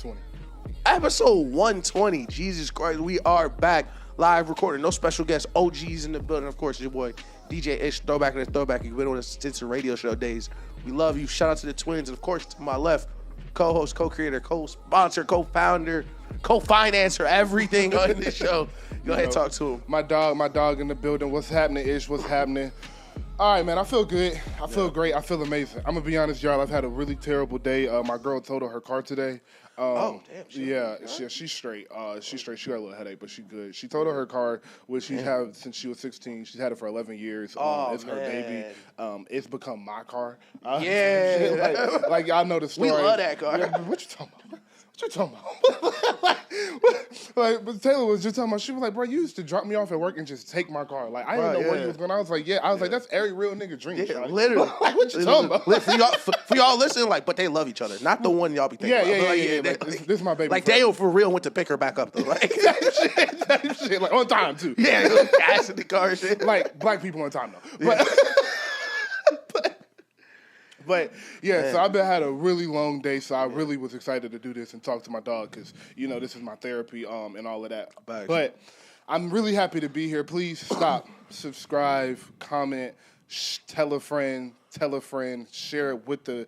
120. Episode 120. Jesus Christ, we are back live recording. No special guests. OGs in the building. Of course, your boy DJ Ish, throwback and the throwback. You've been on us since the radio show days. We love you. Shout out to the twins, and of course to my left, co-host, co-creator, co-sponsor, co-founder, co-financer, everything on this show. Go ahead and talk to him. My dog in the building. What's happening, Ish? What's happening? All right, man, I feel good. I feel great. I feel amazing. I'm going to be honest, y'all. I've had a really terrible day. My girl totaled her car today. Oh, damn. She's straight. She's straight. She got a little headache, but she's good. She totaled her car, which she's had since she was 16. She's had it for 11 years. It's her baby. It's become my car. Like y'all know the story. We love that car. Yeah, what you talking about? What you talking about? But Taylor was just talking about, she was like, bro, you used to drop me off at work and just take my car. Like, I didn't know where you was going. I was like, like, that's every real nigga dream. Yeah, literally. Like, what you talking about? For y'all listening, like, but they love each other. Not the one y'all be thinking about. This is my baby. Like, Dale for real went to pick her back up, though. Like, that shit, like, on time, too. Yeah, gas in the car and shit. Like, black people on time, though. But yeah, so I've had a really long day, so I really was excited to do this and talk to my dog because, you know, this is my therapy and all of that. But I'm really happy to be here. Please stop, subscribe, comment, tell a friend, share it with the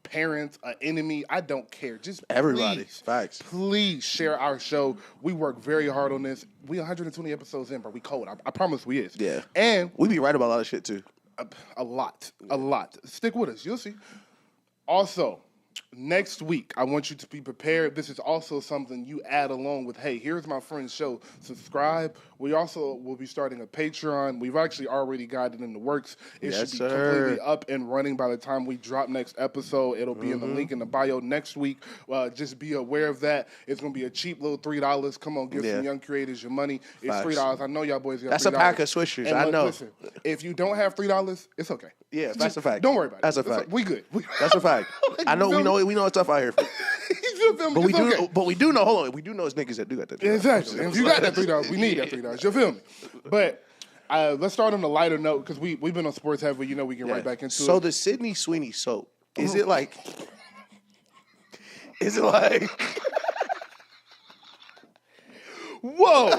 parents, an enemy. I don't care. Just everybody. Facts. Please share our show. We work very hard on this. We 120 episodes in, but we cold. I promise we is. Yeah. And we be right about a lot of shit, too. A lot. Stick with us. You'll see. Also, next week, I want you to be prepared. This is also something you add along with, hey, here's my friend's show. Subscribe. We also will be starting a Patreon. We've actually already got it in the works. It should be completely up and running by the time we drop next episode. It'll be in the link in the bio next week. Just be aware of that. It's going to be a cheap little $3. Come on, give some young creators your money. It's $3. I know y'all boys got $3. That's a pack of Swishers. And I know. Listen, if you don't have $3, it's okay. Yeah, that's a fact. Don't worry about it. That's a fact. We good. That's a fact. I know we know it's tough out here. But we do know. Hold on, we do know it's niggas that do got that. Exactly. If you got that $3, we need that $3. You feel me? But let's start on a lighter note because we've been on sports heavy. You know we get right back into it. So the Sydney Sweeney soap is it like? Is it like? Whoa!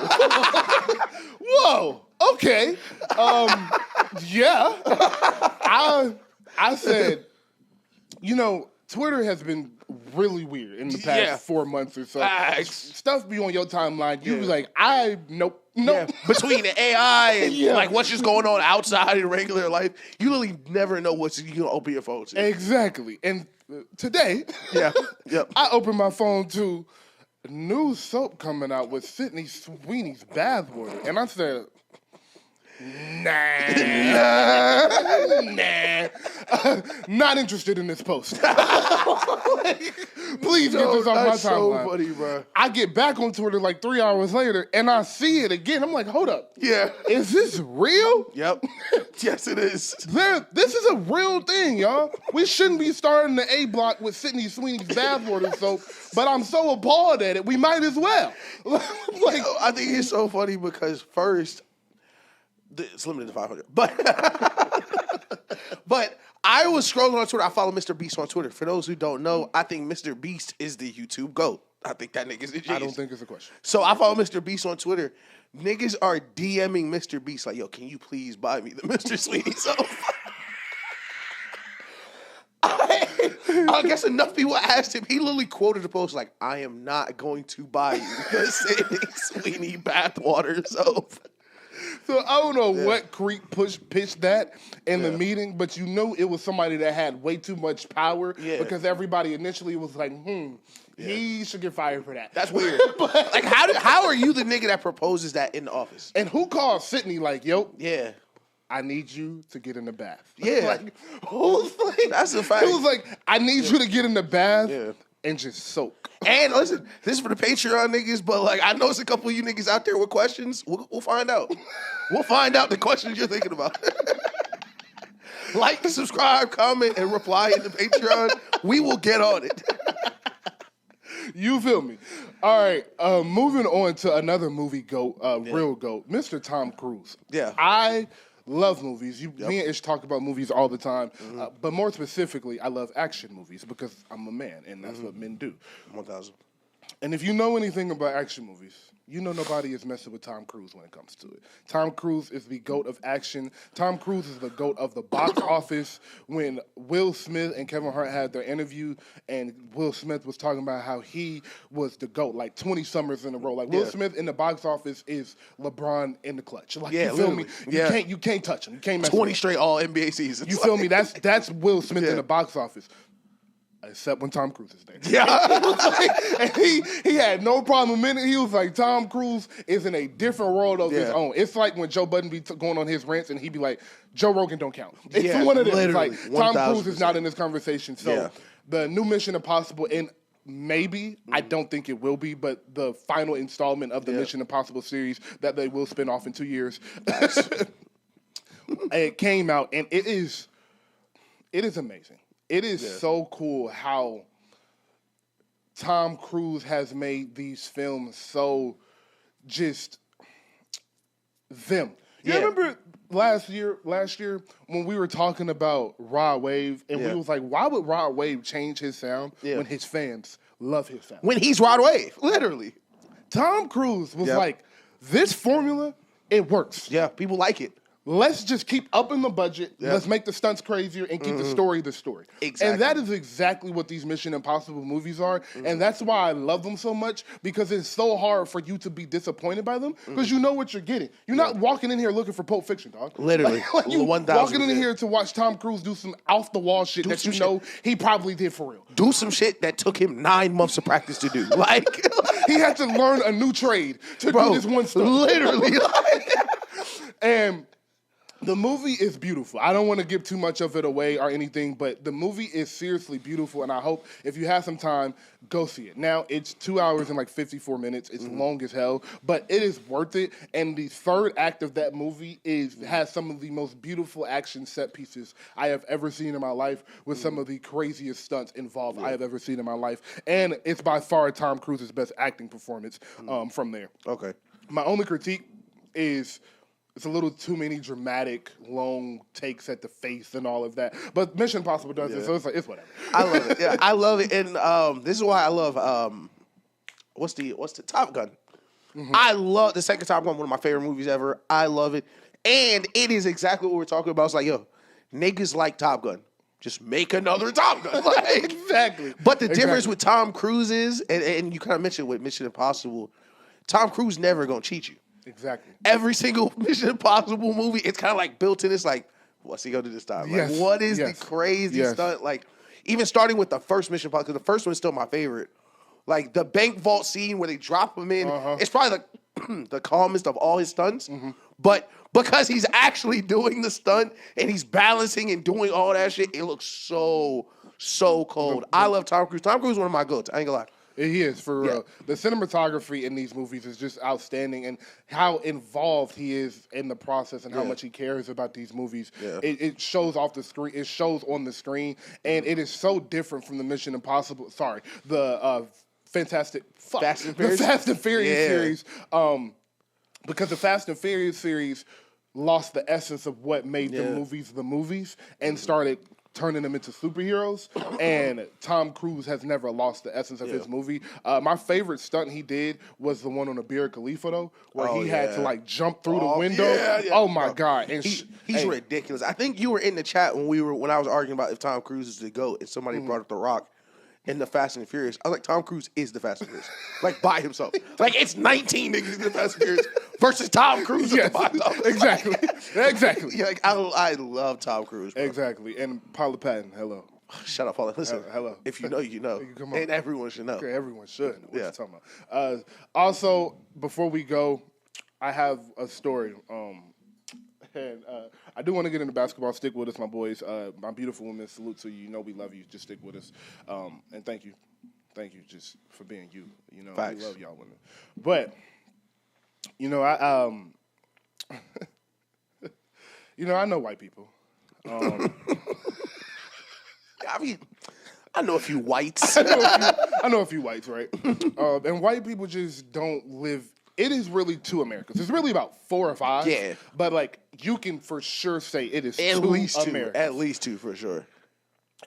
Whoa! Okay. Yeah. I said, you know, Twitter has been really weird in the past 4 months or so. Stuff be on your timeline. You be like, nope. Yeah. Between the AI and like what's just going on outside in regular life, you really never know what you can open your phone to. Exactly. And today, I opened my phone to new soap coming out with Sydney Sweeney's bathwater, and I said, Nah. Not interested in this post. Please get this off my timeline. That's so funny, bro. I get back on Twitter like 3 hours later, and I see it again. I'm like, hold up. Yeah. Is this real? Yep. Yes, it is. This is a real thing, y'all. We shouldn't be starting the A block with Sydney Sweeney's bathwater soap, but I'm so appalled at it, we might as well. I think it's so funny because first, it's limited to 500. But I was scrolling on Twitter. I follow Mr. Beast on Twitter. For those who don't know, I think Mr. Beast is the YouTube GOAT. I think that nigga's the genius. I don't think it's a question. So I follow Mr. Beast on Twitter. Niggas are DMing Mr. Beast like, yo, can you please buy me the Mr. Sweeney soap? I guess enough people asked him. He literally quoted the post like, I am not going to buy you the Sydney Sweeney bathwater soap. So I don't know what creep pitched that in the meeting, but you knew it was somebody that had way too much power because everybody initially was like, he should get fired for that. That's weird. Like, how are you the nigga that proposes that in the office? And who called Sydney like, yo? Yeah. I need you to get in the bath. Yeah. Like, who's like, that's a fact. It was like, I need you to get in the bath and just soak. And listen, this is for the Patreon niggas, but like I know it's a couple of you niggas out there with questions. We'll find out. We'll find out the questions you're thinking about. Like, subscribe, comment, and reply in the Patreon. We will get on it. You feel me? All right, moving on to another movie GOAT, real GOAT, Mr. Tom Cruise. Yeah. I love movies. Me and Ish talk about movies all the time. But more specifically, I love action movies because I'm a man, and that's what men do. 1,000. And if you know anything about action movies, you know nobody is messing with Tom Cruise when it comes to it. Tom Cruise is the GOAT of action. Tom Cruise is the GOAT of the box office. When Will Smith and Kevin Hart had their interview, and Will Smith was talking about how he was the GOAT, like 20 summers in a row. Like, Will Smith in the box office is LeBron in the clutch. Like, you feel me? You can't touch him. You can't mess with him. 20 straight All-NBA seasons. You feel me? That's Will Smith in the box office. Except when Tom Cruise is there. Yeah. And he had no problem a minute. He was like, Tom Cruise is in a different world of his own. It's like when Joe Budden be going on his rants and he'd be like, Joe Rogan don't count. It's one of them. It's like, Tom Cruise is not in this conversation. So the new Mission Impossible, and maybe, I don't think it will be, but the final installment of the Mission Impossible series that they will spin off in 2 years, it came out, and it is amazing. It is so cool how Tom Cruise has made these films so just them. You remember last year when we were talking about Rod Wave, and we was like, why would Rod Wave change his sound when his fans love his sound? When he's Rod Wave, literally. Tom Cruise was like, this formula, it works. Yeah, people like it. Let's just keep upping the budget. Yeah. Let's make the stunts crazier and keep the story the story. Exactly. And that is exactly what these Mission Impossible movies are. And that's why I love them so much, because it's so hard for you to be disappointed by them because you know what you're getting. You're not walking in here looking for Pulp Fiction, dog. Literally. Like you walking in here to watch Tom Cruise do some off-the-wall shit that you know he probably did for real. Do some shit that took him 9 months of practice to do. Like, he had to learn a new trade to do this one stuff. Literally. And the movie is beautiful. I don't want to give too much of it away or anything, but the movie is seriously beautiful, and I hope if you have some time, go see it. Now, it's 2 hours and like 54 minutes. It's long as hell, but it is worth it, and the third act of that movie has some of the most beautiful action set pieces I have ever seen in my life, with some of the craziest stunts involved I have ever seen in my life, and it's by far Tom Cruise's best acting performance from there. Okay. My only critique is it's a little too many dramatic, long takes at the face and all of that. But Mission Impossible does it, so it's like, it's whatever. I love it. Yeah, I love it. And this is why I love, what's the Top Gun? I love the second Top Gun, one of my favorite movies ever. I love it. And it is exactly what we're talking about. It's like, yo, niggas like Top Gun. Just make another Top Gun. Like, exactly. But the difference with Tom Cruise is, and you kind of mentioned with Mission Impossible, Tom Cruise never gonna cheat you. Exactly. Every single Mission Impossible movie, it's kind of like built in. It's like, what's he gonna do this time? Like, what is the crazy stunt? Like, even starting with the first Mission Impossible, because the first one's still my favorite. Like, the bank vault scene where they drop him in, it's probably the calmest of all his stunts. But because he's actually doing the stunt and he's balancing and doing all that shit, it looks so cold. I love Tom Cruise. Tom Cruise is one of my goats. I ain't gonna lie. He is, for real. The cinematography in these movies is just outstanding, and how involved he is in the process and how much he cares about these movies. It shows off the screen. It shows on the screen, and it is so different from the Mission Impossible. Sorry, the Fast and Furious series. Because the Fast and Furious series lost the essence of what made the movies and started turning them into superheroes, and Tom Cruise has never lost the essence of his movie. My favorite stunt he did was the one on the Burj Khalifa, though, where he had to like jump through the window. Oh my God! And he's ridiculous. I think you were in the chat when I was arguing about if Tom Cruise is the GOAT, and somebody brought up The Rock in the Fast and Furious. I was like, Tom Cruise is the Fast and Furious, like by himself. Like, it's 19 niggas in the Fast and Furious versus Tom Cruise. Exactly. Yeah, like, I love Tom Cruise, bro. Exactly. And Paula Patton, hello. Shut up, Paula. Listen, hello. If you know, you know. Come on. And everyone should know. Okay, everyone should know what you're talking about. Also, before we go, I have a story. And I do want to get into basketball. Stick with us, my boys. My beautiful women, salute to you. You know we love you. Just stick with us. And thank you. Thank you just for being you. You know, Facts. We love y'all women. But, you know, I know white people. I mean, I know a few whites. I know a few whites, right? And white people just don't live it is really two Americas. It's really about 4 or 5. Yeah. But, like, you can for sure say it is At two least Americas. At least 2 for sure.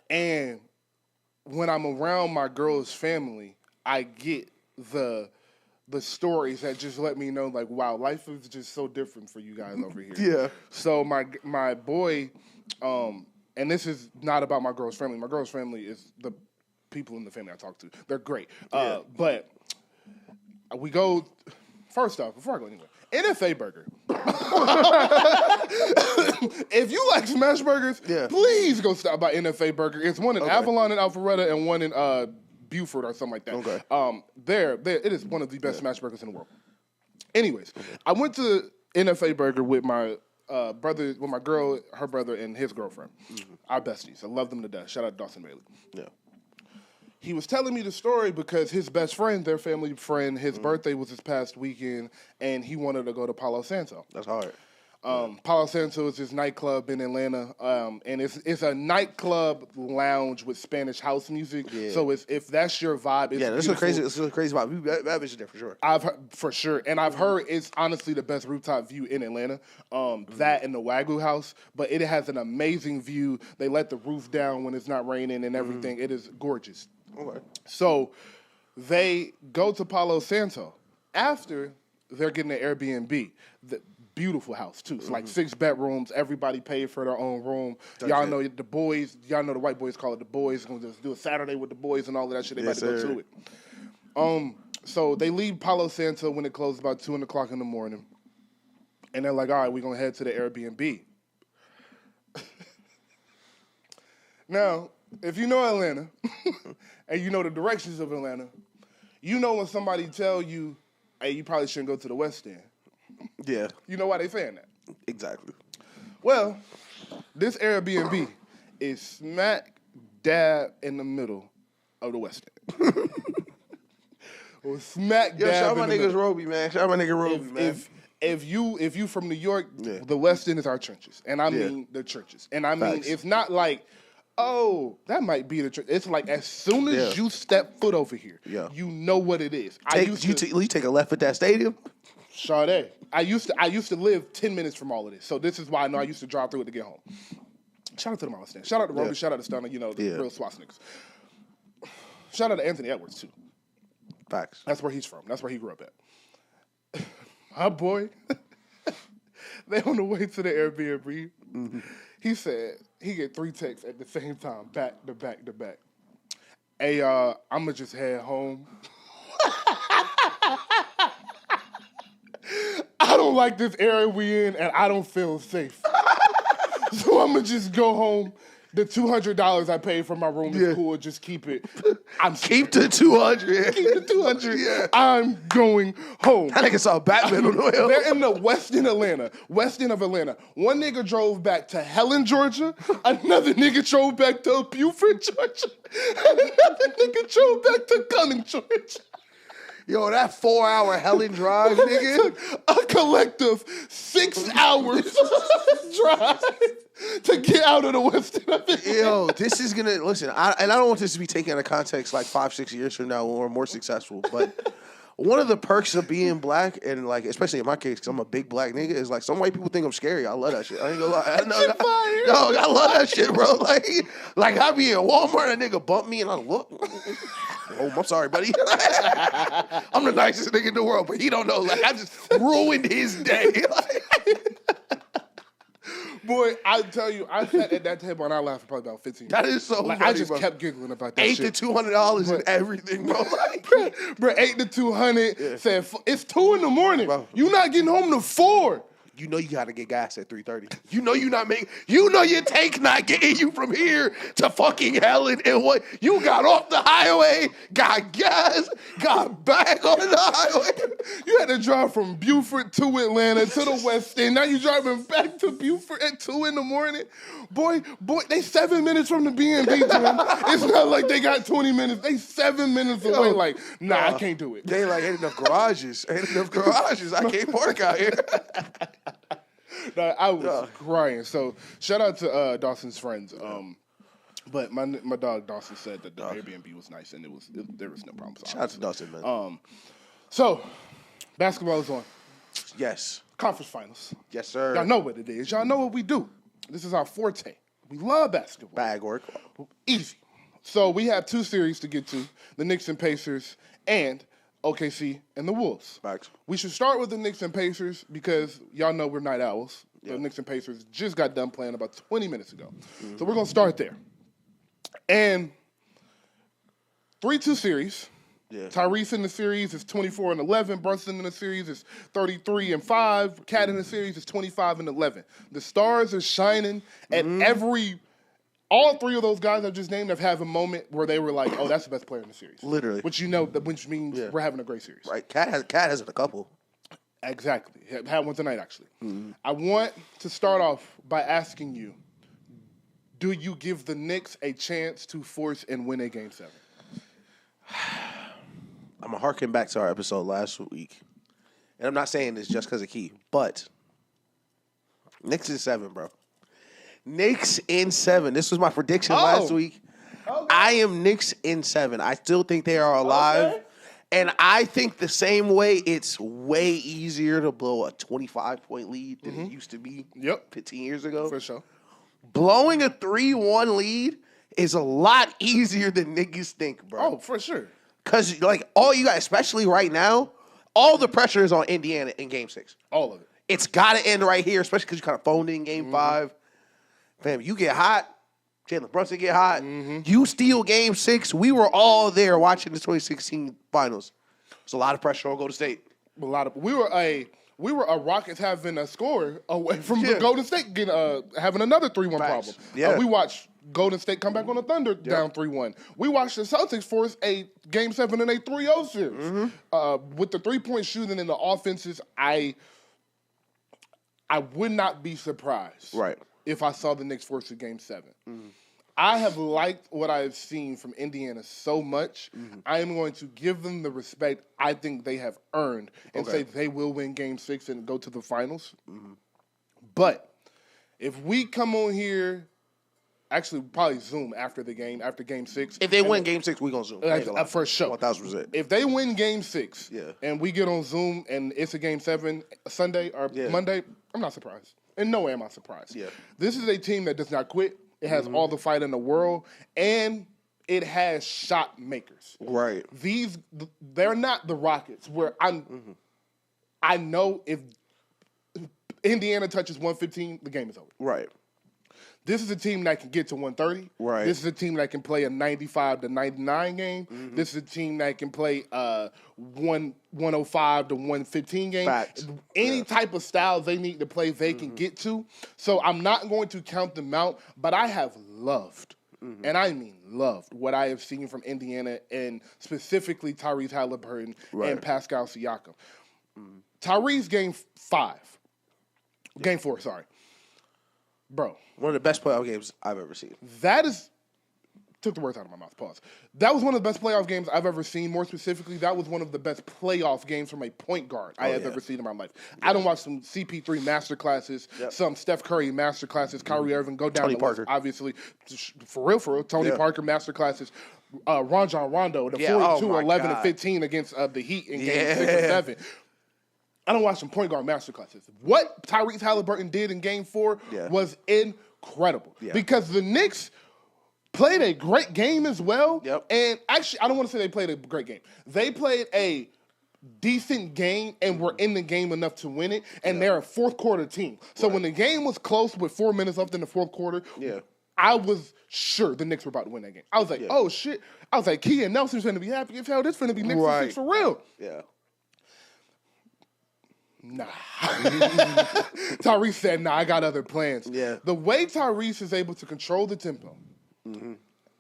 And when I'm around my girl's family, I get the stories that just let me know, like, wow, life is just so different for you guys over here. Yeah. So my boy, and this is not about my girl's family. My girl's family is the people in the family I talk to. They're great. But we go, first off, before I go anywhere, NFA Burger. If you like smash burgers, please go stop by NFA Burger. It's one in Avalon and Alpharetta and one in Buford or something like that. Okay. It is one of the best smash burgers in the world. Anyways, I went to NFA Burger with my brother, with my girl, her brother, and his girlfriend. Our besties. I love them to death. Shout out Dawson Bailey. Yeah. He was telling me the story because his best friend, their family friend, his birthday was this past weekend, and he wanted to go to Palo Santo. That's hard. Palo Santo is this nightclub in Atlanta, and it's a nightclub lounge with Spanish house music. Yeah. So if that's your vibe, it's that's a crazy vibe. That bitch is there for sure. I've heard, for sure, and I've heard it's honestly the best rooftop view in Atlanta. That and the Wagyu House, but it has an amazing view. They let the roof down when it's not raining and everything. It is gorgeous. Okay. So they go to Palo Santo after they're getting an Airbnb. The beautiful house too. It's like 6 bedrooms. Everybody paid for their own room. Y'all know the boys. Y'all know the white boys call it the boys. Gonna just do a Saturday with the boys and all of that shit. They about to go to it. So they leave Palo Santo when it closes about 2:00 in the morning, and they're like, "All right, we're gonna head to the Airbnb." Now, if you know Atlanta and you know the directions of Atlanta, you know when somebody tell you, "Hey, you probably shouldn't go to the West End." Yeah. You know why they saying that? Exactly. Well, this Airbnb is smack dab in the middle of the West End. Well, smack dab. Shout out my niggas Roby, man. Shout out my nigga Roby, man. If you from New York, the West End is our churches, and I mean the churches, and I mean it's not like, oh, that might be the church. It's like as soon as you step foot over here, you know what it is. You take a left at that stadium. Sade. I used to live 10 minutes from all of this, so this is why I know I used to drive through it to get home. Shout out to the Mama Stand. Shout out to Roby. Shout out to Stunner. You know the real Swats niggas. Shout out to Anthony Edwards too. Facts. That's where he's from. That's where he grew up at. My boy. They on the way to the Airbnb. He said he get 3 texts at the same time, back to back to back. Hey, I'ma just head home. I don't like this area we in, and I don't feel safe. So I'm going to just go home. The $200 I paid for my room is cool. Just keep it. Keep the 200. Keep the 200. Yeah. I'm going home. That nigga saw Batman on the way home. They're in the West End of Atlanta. One nigga drove back to Helen, Georgia. Another nigga drove back to Buford, Georgia. And another nigga drove back to Gunning, Georgia. Yo, that 4-hour Helen drive, nigga. Took a collective 6 hours drive to get out of the West End. Yo, this is gonna listen. I don't want this to be taken out of context like 5-6 years from now when we're more successful. But one of the perks of being black, and like especially in my case, because I'm a big black nigga, is like some white people think I'm scary. I love that shit. I ain't gonna lie. I love that shit, bro. Like I be in Walmart, a nigga bump me, and I look. Oh, I'm sorry, buddy. I'm the nicest nigga in the world, but he don't know. Like I just ruined his day. Boy, I tell you, I sat at that table and I laughed for probably about 15 minutes. That is so funny, I just bro. kept giggling about that shit. $800 to $200 and everything, bro. Bro, 8 to 200. Said it's 2 in the morning. Bro. You not getting home to 4. You know you gotta get gas at 3:30. You know you not making. You know your tank not getting you from here to fucking Helen and what? You got off the highway, got gas, got back on the highway. You had to drive from Buford to Atlanta to the West End. Now you driving back to Buford at 2 in the morning. Boy, they 7 minutes from the B&B, Jim. It's not like they got 20 minutes. They 7 minutes away. Like, nah, I can't do it. They like ain't enough garages. I can't park out here. No, I was crying. So shout out to Dawson's friends. But my dog Dawson said that the Airbnb was nice and there was no problems. Shout out to Dawson, man. So Basketball is on. Yes. Conference finals. Yes, sir. Y'all know what it is. Y'all know what we do. This is our forte. We love basketball. Bag work. Easy. So we have 2 series to get to, the Knicks and Pacers and OKC and the Wolves. Facts. We should start with the Knicks and Pacers because y'all know we're night owls. The Knicks and Pacers just got done playing about 20 minutes ago. So we're going to start there. And 3-2 series. Yeah. Tyrese in the series is 24-11. Brunson in the series is 33-5. Cat in the series is 25-11. The stars are shining at all 3 of those guys I just named have had a moment where they were like, oh, that's the best player in the series. Literally. Which which means we're having a great series. Right. Cat has a couple. Exactly. Had one tonight, actually. I want to start off by asking you, do you give the Knicks a chance to force and win a Game 7? I'm going to harken back to our episode last week. And I'm not saying this just because of Key, but Knicks in 7, bro. Knicks in 7. This was my prediction last week. Okay. I am Knicks in 7. I still think they are alive. Okay. And I think the same way it's way easier to blow a 25-point lead than it used to be 15 years ago. For sure. Blowing a 3-1 lead is a lot easier than niggas think, bro. Oh, for sure. Because, like, all you guys, especially right now, all the pressure is on Indiana in Game 6. All of it. It's got to end right here, especially because you kind of phoned in Game 5. Fam, you get hot. Jalen Brunson get hot. You steal Game 6. We were all there watching the 2016 finals. There's a lot of pressure on Golden State. We were a Rockets having a score away from the Golden State having another 3-1 problem. Yeah. We watched Golden State come back on the Thunder down 3-1. We watched the Celtics force a Game 7 in a 3-0 series. With the 3-point shooting and the offenses, I would not be surprised if I saw the Knicks force a Game 7. I have liked what I have seen from Indiana so much. I am going to give them the respect I think they have earned and say they will win Game 6 and go to the finals. But if we come on here, actually probably Zoom after Game 6. If they win Game 6, we're going to Zoom. For sure. 1,000%. If they win Game 6 and we get on Zoom and it's a Game 7 Sunday or Monday, I'm not surprised. In no way am I surprised. This is a team that does not quit. It has all the fight in the world, and it has shot makers. Right. They're not the Rockets, where I know if Indiana touches 115, the game is over. Right. This is a team that can get to 130. Right. This is a team that can play a 95 to 99 game. This is a team that can play 105 to 115 game. Fact. Any type of style they need to play, they can get to. So I'm not going to count them out, but I have loved, and I mean loved, what I have seen from Indiana and specifically Tyrese Haliburton and Pascal Siakam. Tyrese Game 4, sorry. Bro. One of the best playoff games I've ever seen. Took the words out of my mouth, pause. That was one of the best playoff games I've ever seen. More specifically, that was one of the best playoff games from a point guard I have ever seen in my life. I don't watch some CP3 masterclasses, some Steph Curry masterclasses, Kyrie Irving, go down Tony the Parker. list, obviously. For real, Tony Parker masterclasses. Rajon Rondo, the 42, 11, and 15 against the Heat in Game 6 or 7. I don't watch some point guard masterclasses. What Tyrese Haliburton did in Game 4 was incredible. Because the Knicks played a great game as well. And actually, I don't want to say they played a great game. They played a decent game and were in the game enough to win it. And they're a fourth quarter team. So when the game was close with 4 minutes left in the fourth quarter, I was sure the Knicks were about to win that game. I was like, oh, shit. I was like, Key and Nelson's going to be happy as hell. This is going to be Knicks in 6 for real. Nah. Tyrese said, nah, I got other plans. The way Tyrese is able to control the tempo,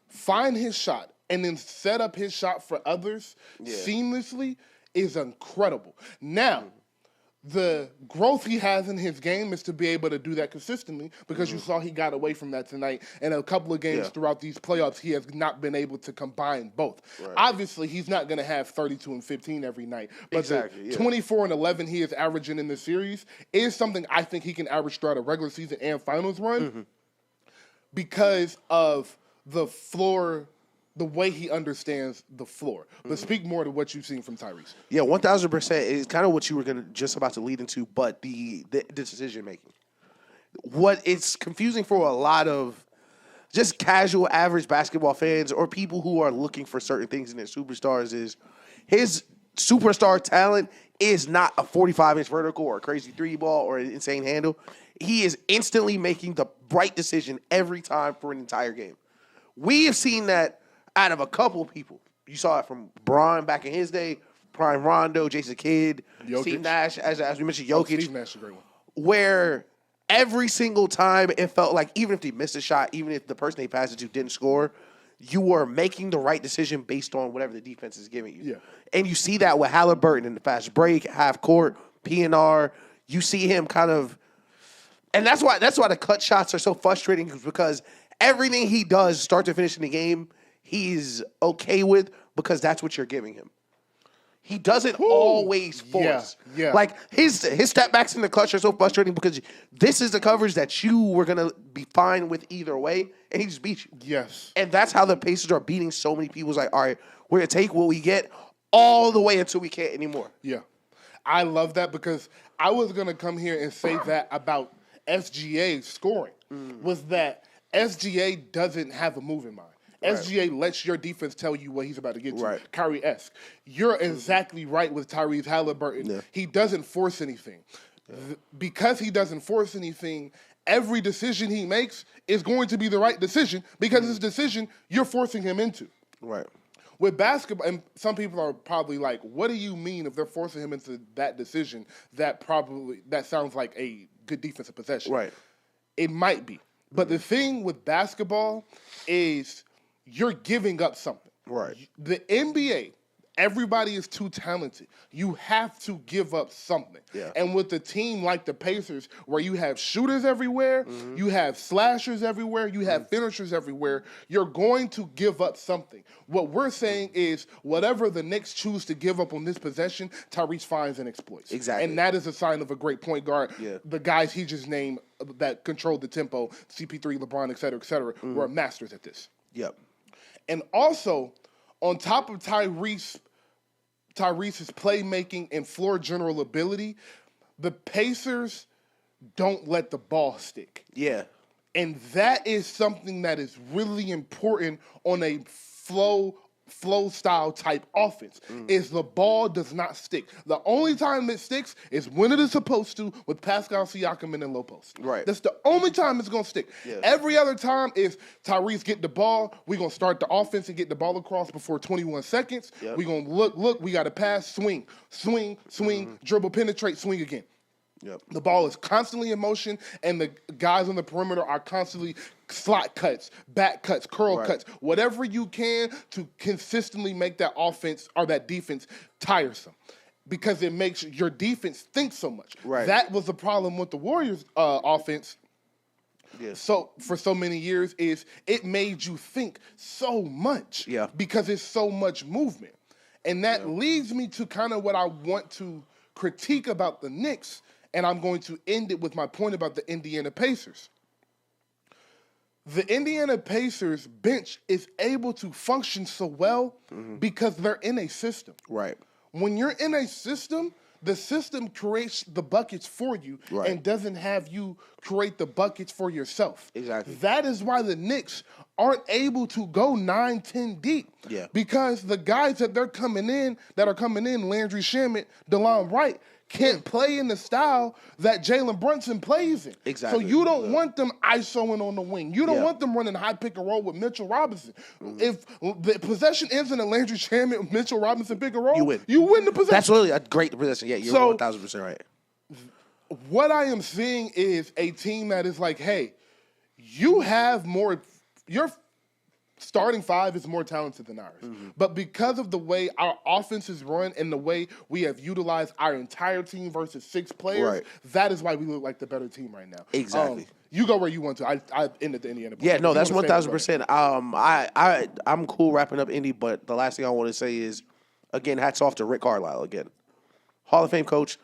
find his shot, and then set up his shot for others seamlessly is incredible. Now, the growth he has in his game is to be able to do that consistently because you saw he got away from that tonight. And a couple of games throughout these playoffs, he has not been able to combine both. Obviously, he's not going to have 32 and 15 every night. But the 24 and 11 he is averaging in the series is something I think he can average throughout a regular season and finals run because of the floor the way he understands the floor. But speak more to what you've seen from Tyrese. Yeah, 1,000% is kind of what you were just about to lead into, but the decision making. What it's confusing for a lot of just casual, average basketball fans or people who are looking for certain things in their superstars is his superstar talent is not a 45-inch vertical or a crazy three ball or an insane handle. He is instantly making the right decision every time for an entire game. We have seen that out of a couple of people. You saw it from Bron back in his day, Prime Rondo, Jason Kidd, Jokic. Steve Nash, as we mentioned, Jokic. Steve Nash is a great one. Where every single time it felt like even if they missed a shot, even if the person they passed it to didn't score, you were making the right decision based on whatever the defense is giving you. Yeah. And you see that with Haliburton in the fast break, half court, PNR. You see him kind of, and that's why the cut shots are so frustrating because everything he does start to finish in the game, he's okay with because that's what you're giving him. He doesn't always force. Yeah. Like his step backs in the clutch are so frustrating because this is the coverage that you were gonna be fine with either way, and he just beat you. Yes. And that's how the Pacers are beating so many people. It's like, all right, we're gonna take what we get all the way until we can't anymore. Yeah. I love that because I was going to come here and say that about SGA scoring was that SGA doesn't have a move in mind. Right. SGA lets your defense tell you what he's about to get to. Right. Kyrie-esque. You're exactly right with Tyrese Haliburton. Yeah. He doesn't force anything. Yeah. Because he doesn't force anything, every decision he makes is going to be the right decision because it's a decision you're forcing him into. Right. With basketball, and some people are probably like, what do you mean if they're forcing him into that decision that sounds like a good defensive possession? Right. It might be. But the thing with basketball is you're giving up something. Right. The NBA, everybody is too talented. You have to give up something. Yeah. And with a team like the Pacers, where you have shooters everywhere, you have slashers everywhere, you have finishers everywhere, you're going to give up something. What we're saying is whatever the Knicks choose to give up on this possession, Tyrese finds and exploits. Exactly. And that is a sign of a great point guard. Yeah. The guys he just named that controlled the tempo, CP3, LeBron, et cetera, were masters at this. Yep. And also, on top of Tyrese's playmaking and floor general ability, the Pacers don't let the ball stick. Yeah. And that is something that is really important on a flow style type offense, is the ball does not stick. The only time it sticks is when it is supposed to with Pascal Siakam in the low post. Right. That's the only time it's going to stick. Yeah. Every other time is Tyrese get the ball, we're going to start the offense and get the ball across before 21 seconds. Yep. We're going to look, we got to pass, swing, dribble, penetrate, swing again. Yep. The ball is constantly in motion, and the guys on the perimeter are constantly slot cuts, back cuts, curl cuts, whatever you can to consistently make that offense or that defense tiresome because it makes your defense think so much. Right. That was the problem with the Warriors' offense. Yes. So for so many years is it made you think so much because it's so much movement. And that leads me to kind of what I want to critique about the Knicks. And I'm going to end it with my point about the Indiana Pacers. The Indiana Pacers bench is able to function so well because they're in a system. Right. When you're in a system, the system creates the buckets for you and doesn't have you create the buckets for yourself. Exactly. That is why the Knicks aren't able to go 9, 10 deep. Yeah. Because the guys that are coming in, Landry Shamet, DeLon Wright, can't play in the style that Jalen Brunson plays in. Exactly. So you don't want them isoing on the wing. You don't want them running high pick and roll with Mitchell Robinson. If the possession ends in a Landry Shamet, Mitchell Robinson pick and roll, you win the possession. That's really a great possession. Yeah, you're 1,000% right. What I am seeing is a team that is like, hey, you have more, your starting five is more talented than ours. But because of the way our offense is run and the way we have utilized our entire team versus 6 players, that is why we look like the better team right now. Exactly. You go where you want to. I ended the Indiana. Yeah, no, that's 1,000%. I'm cool wrapping up Indy, but the last thing I want to say is, again, hats off to Rick Carlisle again. Hall of Fame coach,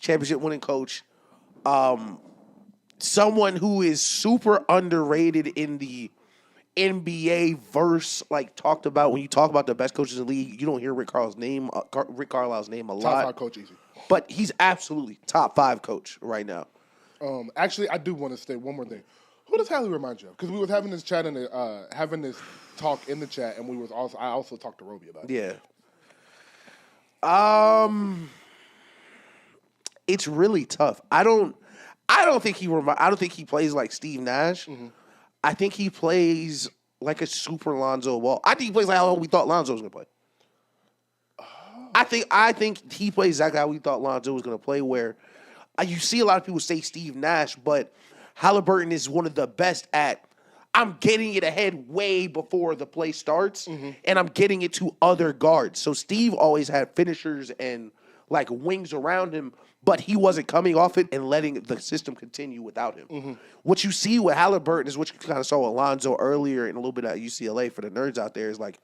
championship winning coach, someone who is super underrated in the NBA verse like talked about when you talk about the best coaches in the league. You don't hear Rick Carlisle's name a lot. Top 5 coach, easy. But he's absolutely top 5 coach right now. Actually, I do want to say one more thing. Who does Hallie remind you of? Because we was having this chat and having this talk in the chat, and I also talked to Roby about it. Yeah. It's really tough. I don't think he plays like Steve Nash. Mm-hmm. I think he plays like a super Lonzo Ball. I think he plays like how we thought Lonzo was gonna play. Oh. I think he plays exactly how we thought Lonzo was gonna play. Where you see a lot of people say Steve Nash, but Haliburton is one of the best at. I'm getting it ahead way before the play starts, and I'm getting it to other guards. So Steve always had finishers and like wings around him, but he wasn't coming off it and letting the system continue without him. Mm-hmm. What you see with Haliburton is what you kind of saw with Alonzo earlier and a little bit at UCLA for the nerds out there is like,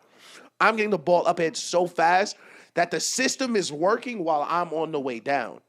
I'm getting the ball up ahead so fast that the system is working while I'm on the way down.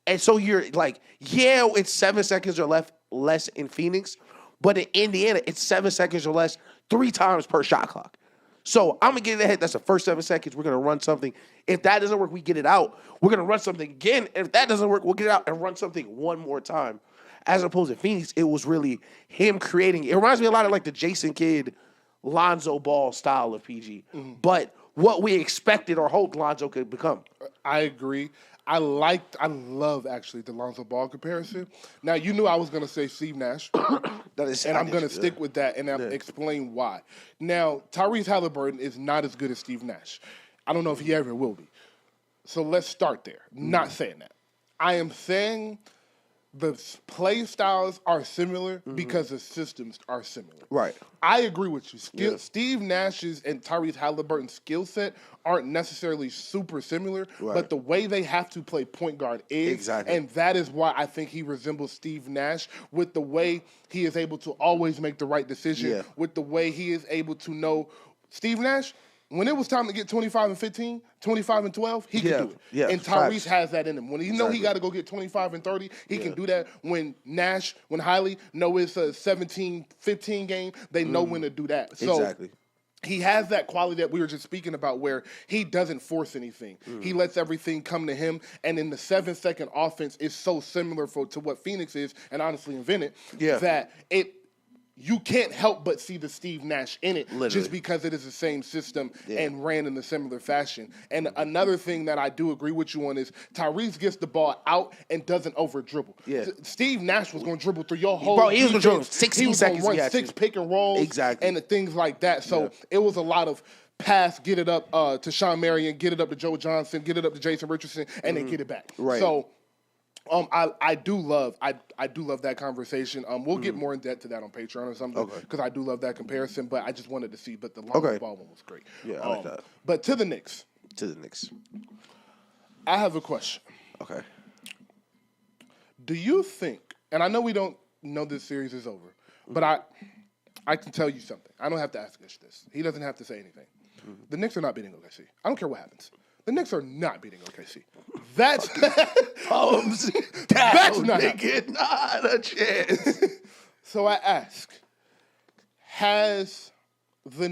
And so you're like, yeah, it's 7 seconds or less in Phoenix, but in Indiana, it's 7 seconds or less 3 times per shot clock. So I'm going to get it ahead. That's the first 7 seconds. We're going to run something. If that doesn't work, we get it out. We're going to run something again. If that doesn't work, we'll get it out and run something one more time. As opposed to Phoenix, it was really him creating. It reminds me a lot of like the Jason Kidd, Lonzo Ball style of PG. Mm-hmm. But what we expected or hoped Lonzo could become. I agree. I love actually the Lonzo Ball comparison. Now, you knew I was going to say Steve Nash, and I'm going to stick with that and explain why. Now, Tyrese Haliburton is not as good as Steve Nash. I don't know if he ever will be. So let's start there. Not saying that. I am saying the play styles are similar because the systems are similar. Right. I agree with you. Steve Nash's and Tyrese Haliburton's skill set aren't necessarily super similar, but the way they have to play point guard is. Exactly. And that is why I think he resembles Steve Nash with the way he is able to always make the right decision, with the way he is able to know. Steve Nash, when it was time to get 25 and 15, 25 and 12, he could do it. Yeah, and Tyrese has that in him. When he know he got to go get 25 and 30, he can do that. When Hailey know it's a 17-15 game, they know when to do that. So he has that quality that we were just speaking about where he doesn't force anything. He lets everything come to him. And in the 7-second offense is so similar to what Phoenix is and honestly invented that you can't help but see the Steve Nash in it just because it is the same system and ran in a similar fashion. And another thing that I do agree with you on is Tyrese gets the ball out and doesn't over-dribble. Steve Nash was going to dribble through your whole he was going to dribble 16 seconds. He was going to run 6 pick and rolls and things like that. So it was a lot of pass, get it up to Sean Marion, get it up to Joe Johnson, get it up to Jason Richardson, and then get it back. Right. So I do love that conversation. We'll get more in depth to that on Patreon or something because I do love that comparison. But I just wanted to see. But the Lonzo Ball one was great. Yeah, I like that. But to the Knicks. I have a question. Okay. Do you think? And I know we don't know this series is over, but I can tell you something. I don't have to ask Ish this. He doesn't have to say anything. The Knicks are not beating OKC. I don't care what happens. The Knicks are not beating OKC. That's that's not a chance. So I ask, have the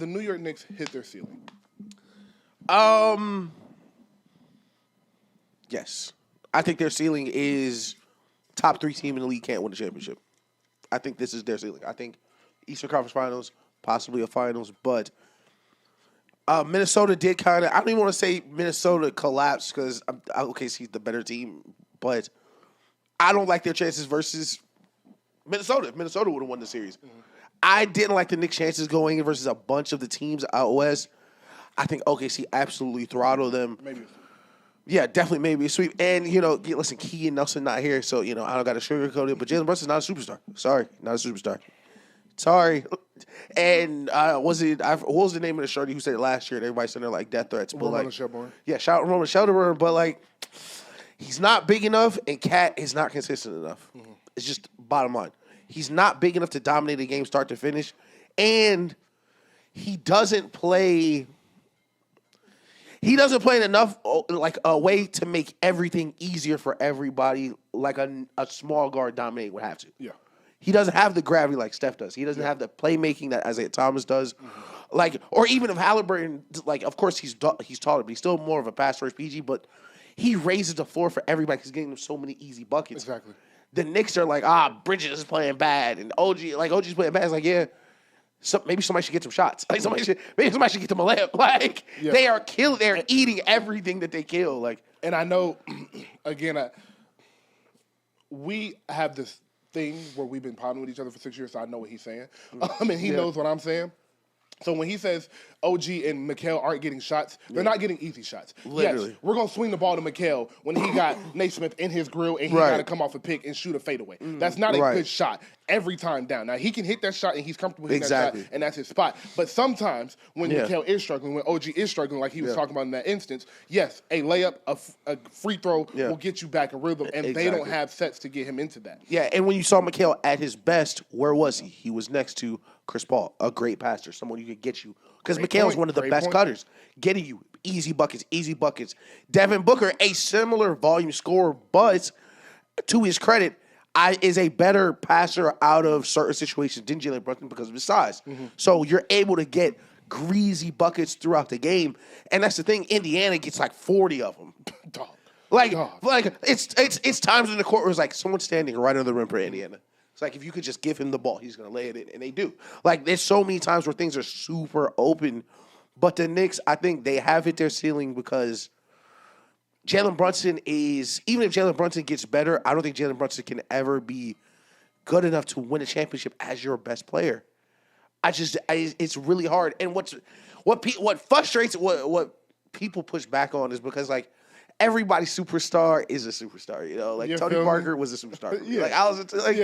New York Knicks hit their ceiling? Yes. I think their ceiling is top 3 team in the league can't win a championship. I think this is their ceiling. I think Eastern Conference Finals, possibly a finals, but Minnesota did kind of. I don't even want to say Minnesota collapsed because OKC's the better team, but I don't like their chances versus Minnesota. If Minnesota would have won the series, I didn't like the Knicks' chances going in versus a bunch of the teams out west. I think OKC absolutely throttled them. Maybe. Yeah, definitely maybe a sweep. And, listen, Key and Nelson not here, so, I don't got to sugarcoat it. But Jalen Brunson's not a superstar. Sorry, not a superstar. Sorry. And what was the name of the shorty who said it last year? And everybody said they're like death threats. But Ramona Shelburne. Yeah, shout out Ramona Shelburne. But he's not big enough, and Cat is not consistent enough. It's just bottom line. He's not big enough to dominate a game start to finish, and he doesn't play. He doesn't play enough a way to make everything easier for everybody, like a small guard dominate would have to. Yeah. He doesn't have the gravity like Steph does. He doesn't have the playmaking that Isaiah Thomas does. Like, or even if Haliburton, like, of course he's taller, but he's still more of a pass first PG, but he raises the floor for everybody. He's getting them so many easy buckets. Exactly. The Knicks are like, Bridges is playing bad, and OG's playing bad. It's like, yeah, maybe somebody should get some shots. Like maybe somebody should get them a layup. Like they are killing, they're eating everything that they kill. Like, and I know, again, we have this thing where we've been podding with each other for 6 years, so I know what he's saying. And he knows what I'm saying. So when he says OG and Mikal aren't getting shots, they're not getting easy shots. Literally. Yes, we're going to swing the ball to Mikal when he got Naismith in his grill and he got to come off a pick and shoot a fadeaway. That's not a good shot every time down. Now, he can hit that shot and he's comfortable hitting that shot, and that's his spot. But sometimes when Mikal is struggling, when OG is struggling, like he was talking about in that instance, yes, a layup, a free throw will get you back in rhythm, and they don't have sets to get him into that. Yeah, and when you saw Mikal at his best, where was he? He was next to Chris Paul, a great passer, someone who could get you. Because Mikal is one of the best cutters, getting you easy buckets. Devin Booker, a similar volume scorer, but to his credit, is a better passer out of certain situations than Jalen Brunson because of his size. So you're able to get greasy buckets throughout the game, and that's the thing. Indiana gets like 40 of them. Dog. Like it's times in the court where it's like someone's standing right on the rim for Indiana. It's like if you could just give him the ball, he's going to lay it in, and they do. Like, there's so many times where things are super open, but the Knicks, I think they have hit their ceiling because Jalen Brunson is, even if Jalen Brunson gets better, I don't think Jalen Brunson can ever be good enough to win a championship as your best player. It's really hard. And what frustrates, what people push back on is because, like, everybody's superstar is a superstar, you know. Like Tony Parker was a superstar. Like I was like,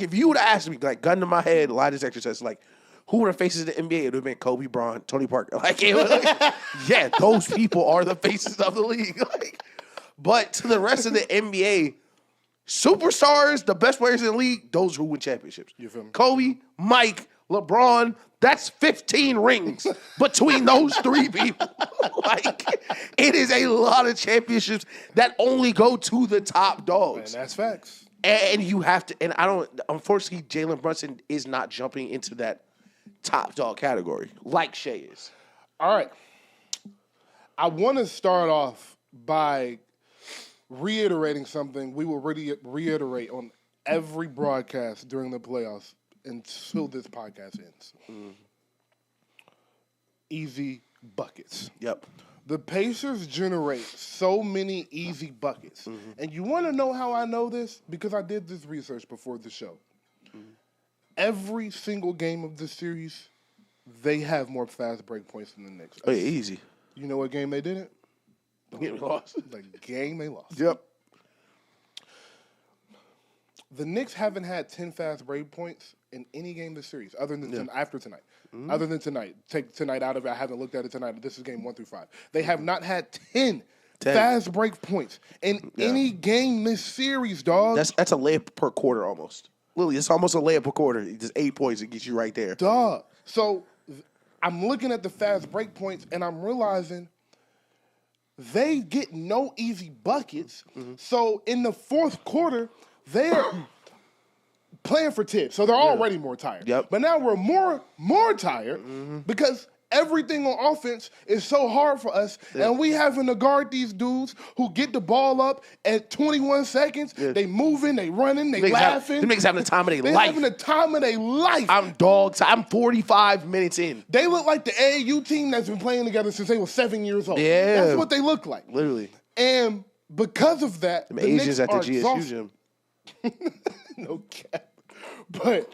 if you would have asked me, like, gun to my head, lie detector test, like, who were the faces of the NBA? It would have been Kobe Bryant, Tony Parker. Like, it was like, yeah, those people are the faces of the league. Like, but to the rest of the NBA, superstars, the best players in the league, those who win championships. You feel me? Kobe, Mike, LeBron. That's 15 rings between those three people. Like, it is a lot of championships that only go to the top dogs. And that's facts. And you have to, and I don't, unfortunately, Jalen Brunson is not jumping into that top dog category like Shea is. All right. I want to start off by reiterating something we will reiterate on every broadcast during the playoffs until this podcast ends. Easy buckets. Yep. The Pacers generate so many easy buckets. And you want to know how I know this? Because I did this research before the show. Every single game of this series, they have more fast break points than the Knicks. Oh, yeah, easy. You know what game they didn't? The game they lost. The game they lost. Yep. The Knicks haven't had 10 fast break points in any game this series, other than after tonight. Other than tonight. Take tonight out of it. I haven't looked at it tonight. This is game 1 through 5. They have not had 10 fast break points in any game this series, dog. That's a layup per quarter almost. Literally, it's almost a layup per quarter. Just 8 points. It gets you right there. Dog. So I'm looking at the fast break points, and I'm realizing they get no easy buckets. So in the fourth quarter, they're playing for tips. So they're already more tired. Yep. But now we're more tired because everything on offense is so hard for us, and we having to guard these dudes who get the ball up at 21 seconds. They moving, they running, they laughing. Them niggas having the time of their life. They having the time of their life. I'm 45 minutes in. They look like the AAU team that's been playing together since they were 7 years old. Yeah. That's what they look like. Literally. And because of that, the Asians Knicks at the are GSU exhausted. gym. No cap. But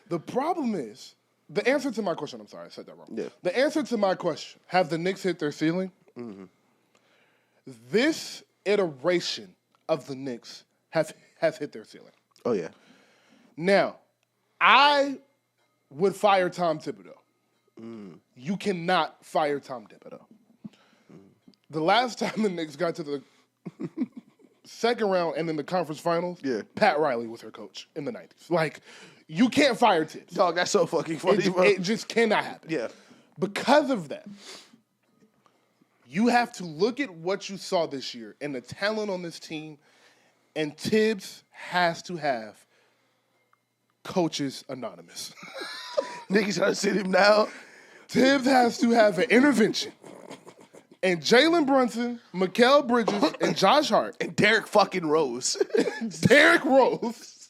the problem is, the answer to my question, I'm sorry, I said that wrong. Yeah. The answer to my question, have the Knicks hit their ceiling? This iteration of the Knicks has hit their ceiling. Oh, yeah. Now, I would fire Tom Thibodeau. You cannot fire Tom Thibodeau. The last time the Knicks got to the second round and then the conference finals, Pat Riley was her coach in the 90s. Like, you can't fire Tibbs. Dog, that's so fucking funny, bro. It just cannot happen. Yeah. Because of that, you have to look at what you saw this year and the talent on this team And Tibbs has to have Coaches Anonymous. Niggas trying to sit him now. Tibbs has to have an intervention. And Jalen Brunson, Mikal Bridges, and Josh Hart. And Derrick fucking Rose. Derrick Rose.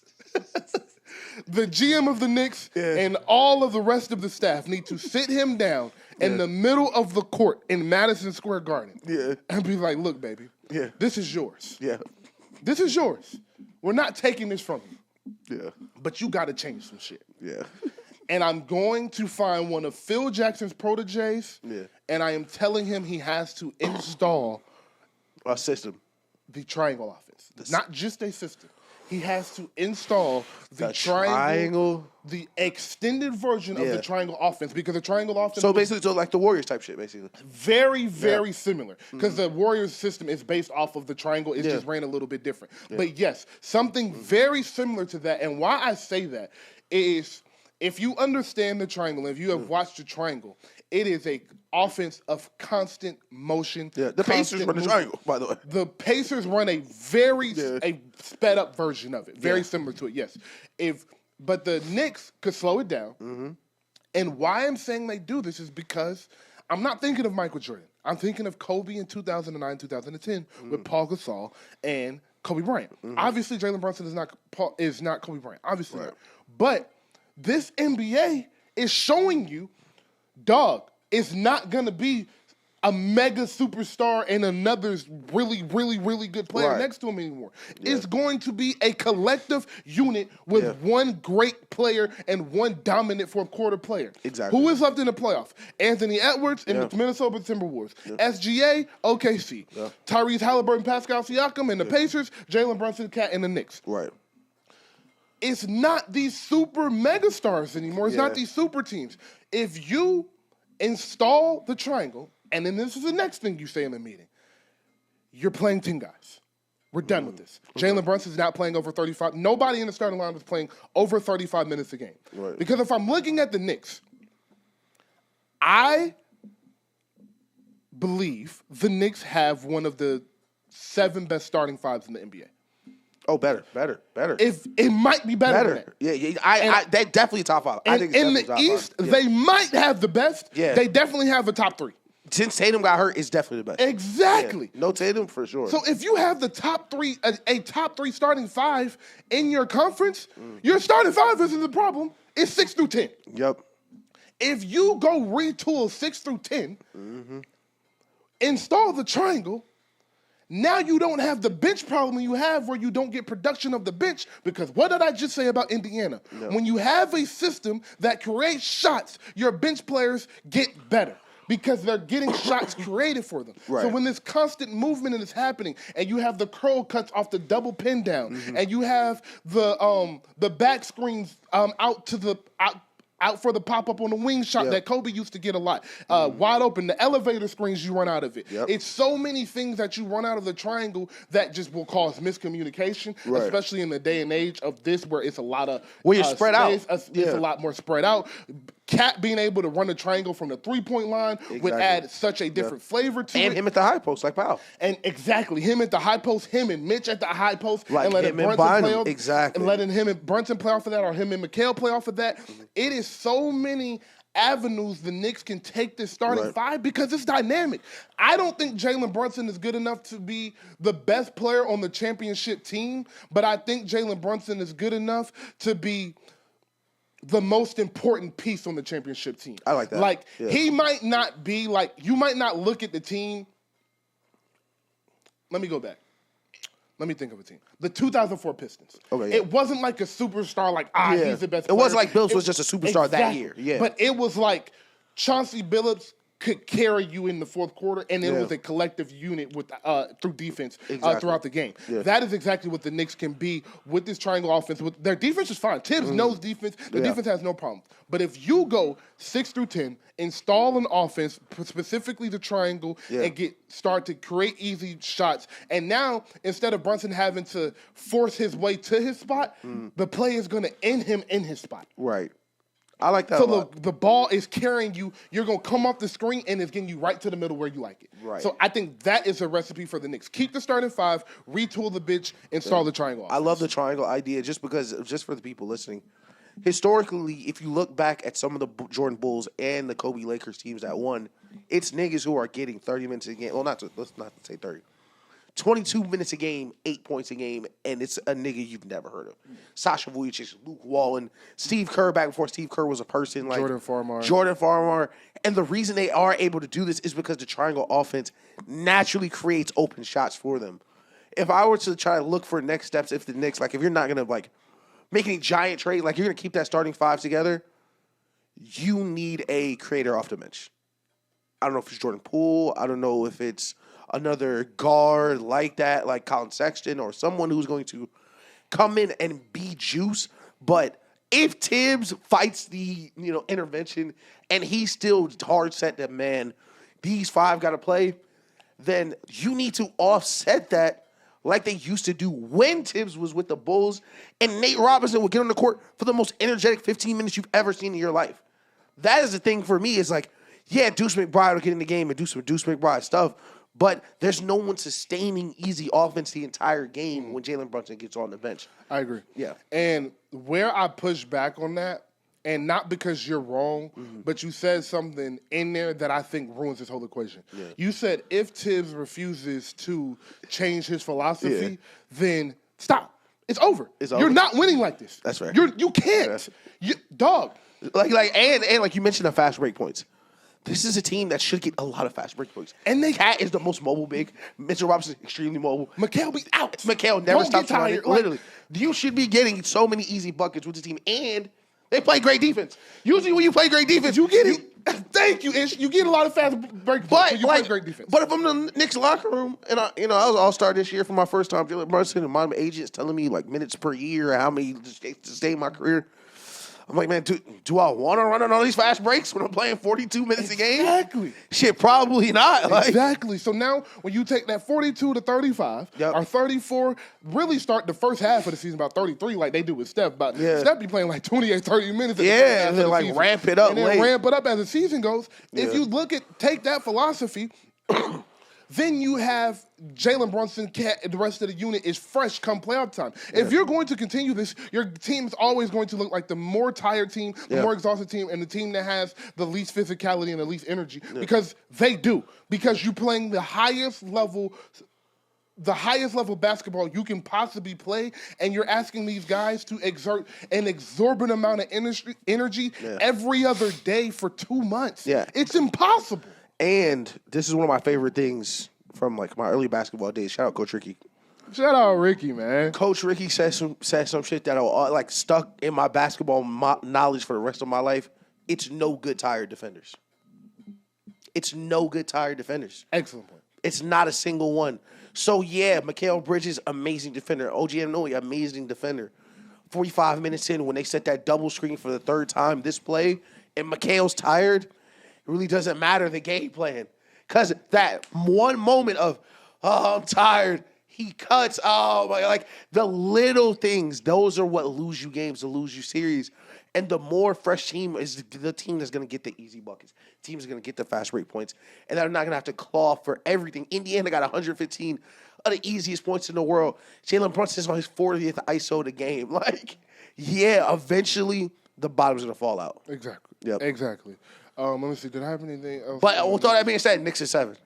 The GM of the Knicks and all of the rest of the staff need to sit him down in the middle of the court in Madison Square Garden. Yeah. And be like, look, baby. Yeah. This is yours. Yeah. This is yours. We're not taking this from you. Yeah. But you got to change some shit. Yeah. And I'm going to find one of Phil Jackson's proteges. Yeah. And I am telling him he has to install a system. The triangle offense. Not just a system. He has to install the triangle, the extended version of the triangle offense, because the triangle offense. So basically, so like the Warriors type shit, basically. Very, very similar, because the Warriors system is based off of the triangle. It's just ran a little bit different. But yes, something very similar to that. And why I say that is, if you understand the triangle, if you have watched the triangle, it is a offense of constant motion. Yeah, the Pacers run the triangle, by the way. The Pacers run a very a sped up version of it, very similar to it. Yes, but the Knicks could slow it down. And why I'm saying they do this is because I'm not thinking of Michael Jordan. I'm thinking of Kobe in 2009, 2010 with Paul Gasol and Kobe Bryant. Obviously, Jalen Brunson is not Kobe Bryant. Obviously, not. But this NBA is showing you, dog, it's not going to be a mega superstar and another really, really, really good player next to him anymore. It's going to be a collective unit with one great player and one dominant fourth quarter player. Exactly. Who is left in the playoff? Anthony Edwards in the Minnesota Timberwolves. SGA, OKC. Tyrese Haliburton, Pascal Siakam in the Pacers. Jalen Brunson, Cat in the Knicks. Right. It's not these super megastars anymore. It's not these super teams. If you install the triangle, and then this is the next thing you say in the meeting, you're playing 10 guys. We're done with this. Jalen Brunson's not playing over 35. Nobody in the starting line is playing over 35 minutes a game. Right. Because if I'm looking at the Knicks, I believe the Knicks have one of the 7 best starting fives in the NBA. Oh, better. If it might be better than that. Yeah, they definitely top 5. I think it's in the East, they might have the best. Yeah. They definitely have a top 3. Since Tatum got hurt, it's definitely the best. Exactly. Yeah. No Tatum for sure. So if you have the top 3, a top 3 starting 5 in your conference, your starting 5 isn't the problem. It's 6 through 10. Yep. If you go retool 6 through 10, install the triangle. Now you don't have the bench problem you have where you don't get production of the bench, because what did I just say about Indiana? No. When you have a system that creates shots, your bench players get better because they're getting shots created for them. Right. So when this constant movement is happening, and you have the curl cuts off the double pin down, and you have the back screens out for the pop-up on the wing shot that Kobe used to get a lot. Wide open, the elevator screens you run out of it. Yep. It's so many things that you run out of the triangle that just will cause miscommunication, especially in the day and age of this where it's a lot of where you're spread space, out. It's a lot more spread out. Cat being able to run a triangle from the three-point line would add such a different flavor to it. And him at the high post, like Powell. And exactly, him at the high post, him and Mitch at the high post, like and letting Brunson play off, and letting him and Brunson play off of that, or him and Mikal play off of that. It is so many avenues the Knicks can take this starting 5 because it's dynamic. I don't think Jalen Brunson is good enough to be the best player on the championship team, but I think Jalen Brunson is good enough to be the most important piece on the championship team. I like that. Like, he might not be like, you might not look at the team. Let me go back. Let me think of a team. The 2004 Pistons. Okay, It wasn't like a superstar, like, he's the best player. It wasn't like Billups was just a superstar that year. Yeah. But it was like Chauncey Billups could carry you in the fourth quarter, and it was a collective unit with through defense throughout the game. Yeah. That is exactly what the Knicks can be with this triangle offense. With their defense is fine. Tibbs knows defense. The defense has no problem. But if you go 6 through 10, install an offense, specifically the triangle, and start to create easy shots, and now instead of Brunson having to force his way to his spot, the play is going to end him in his spot. Right. I like that So a lot. the ball is carrying you. You're going to come off the screen, and it's getting you right to the middle where you like it. Right. So I think that is a recipe for the Knicks. Keep the starting five, retool the bitch, install the triangle offense. I love the triangle idea just for the people listening. Historically, if you look back at some of the Jordan Bulls and the Kobe Lakers teams that won, it's niggas who are getting 30 minutes a game. Well, let's not say 30. 22 minutes a game, 8 points a game, and it's a nigga you've never heard of. Sasha Vujicic, Luke Wallen, Steve Kerr back before Steve Kerr was a person. Like Jordan Farmar. Jordan Farmar. And the reason they are able to do this is because the triangle offense naturally creates open shots for them. If I were to try to look for next steps, if the Knicks, like if you're not going to like make any giant trade, like you're going to keep that starting five together, you need a creator off the bench. I don't know if it's Jordan Poole. I don't know if it's another guard like that, like Colin Sexton, or someone who's going to come in and be juice. But if Tibbs fights the intervention and he's still hard set that, man, these five got to play, then you need to offset that like they used to do when Tibbs was with the Bulls, and Nate Robinson would get on the court for the most energetic 15 minutes you've ever seen in your life. That is the thing for me, is like, yeah, Deuce McBride will get in the game and do some Deuce McBride stuff, but there's no one sustaining easy offense the entire game when Jalen Brunson gets on the bench. I agree. Yeah. And where I push back on that, and not because you're wrong, but you said something in there that I think ruins this whole equation. Yeah. You said if Tibbs refuses to change his philosophy, then stop. It's over. You're not winning like this. That's right. You can't. Dog. And like you mentioned, the fast break points. This is a team that should get a lot of fast break points. And Cat is the most mobile big. Mitchell Robinson, extremely mobile. Mikal be out. Mikal never stops running. Literally. You should be getting so many easy buckets with the team. And they play great defense. Usually when you play great defense, you get it. Thank you, Ish. You get a lot of fast break points when you play great defense. But if I'm in the Knicks locker room, and I was all-star this year for my first time, Jalen Brunson, and my agent's telling me like minutes per year, how many to stay in my career, I'm like, man, do I want to run on all these fast breaks when I'm playing 42 minutes a game? Exactly. Shit, probably not. Exactly. So now when you take that 42 to 35 or 34, really start the first half of the season about 33 like they do with Steph. But Steph be playing like 28, 30 minutes. And then like ramp it up and then ramp it up as the season goes. If you take that philosophy, then you have Jalen Brunson, Cat, and the rest of the unit is fresh come playoff time. If you're going to continue this, your team is always going to look like the more tired team, the more exhausted team, and the team that has the least physicality and the least energy. Because they do. Because you're playing the highest level basketball you can possibly play, and you're asking these guys to exert an exorbitant amount of energy every other day for 2 months. Yeah. It's impossible. And this is one of my favorite things from like my early basketball days. Shout out Coach Ricky. Shout out Ricky, man. Coach Ricky said some shit that like stuck in my basketball knowledge for the rest of my life. It's no good tired defenders. Excellent point. It's not a single one. So yeah, Mikal Bridges, amazing defender. OG Anunoby, amazing defender. 45 minutes in, when they set that double screen for the third time this play, and Mikal's tired, it really doesn't matter the game plan. Because that one moment of, I'm tired, he cuts, like the little things, those are what lose you games, to lose you series. And the more fresh team is the team that's going to get the easy buckets. Teams are going to get the fast break points. And they're not going to have to claw for everything. Indiana got 115 of the easiest points in the world. Jalen Brunson's on his 40th ISO of the game. Like, yeah, eventually the bottom's going to fall out. Exactly. Yep. Exactly. Let me see. Did I have anything else? But with all that being said, Knicks is 7.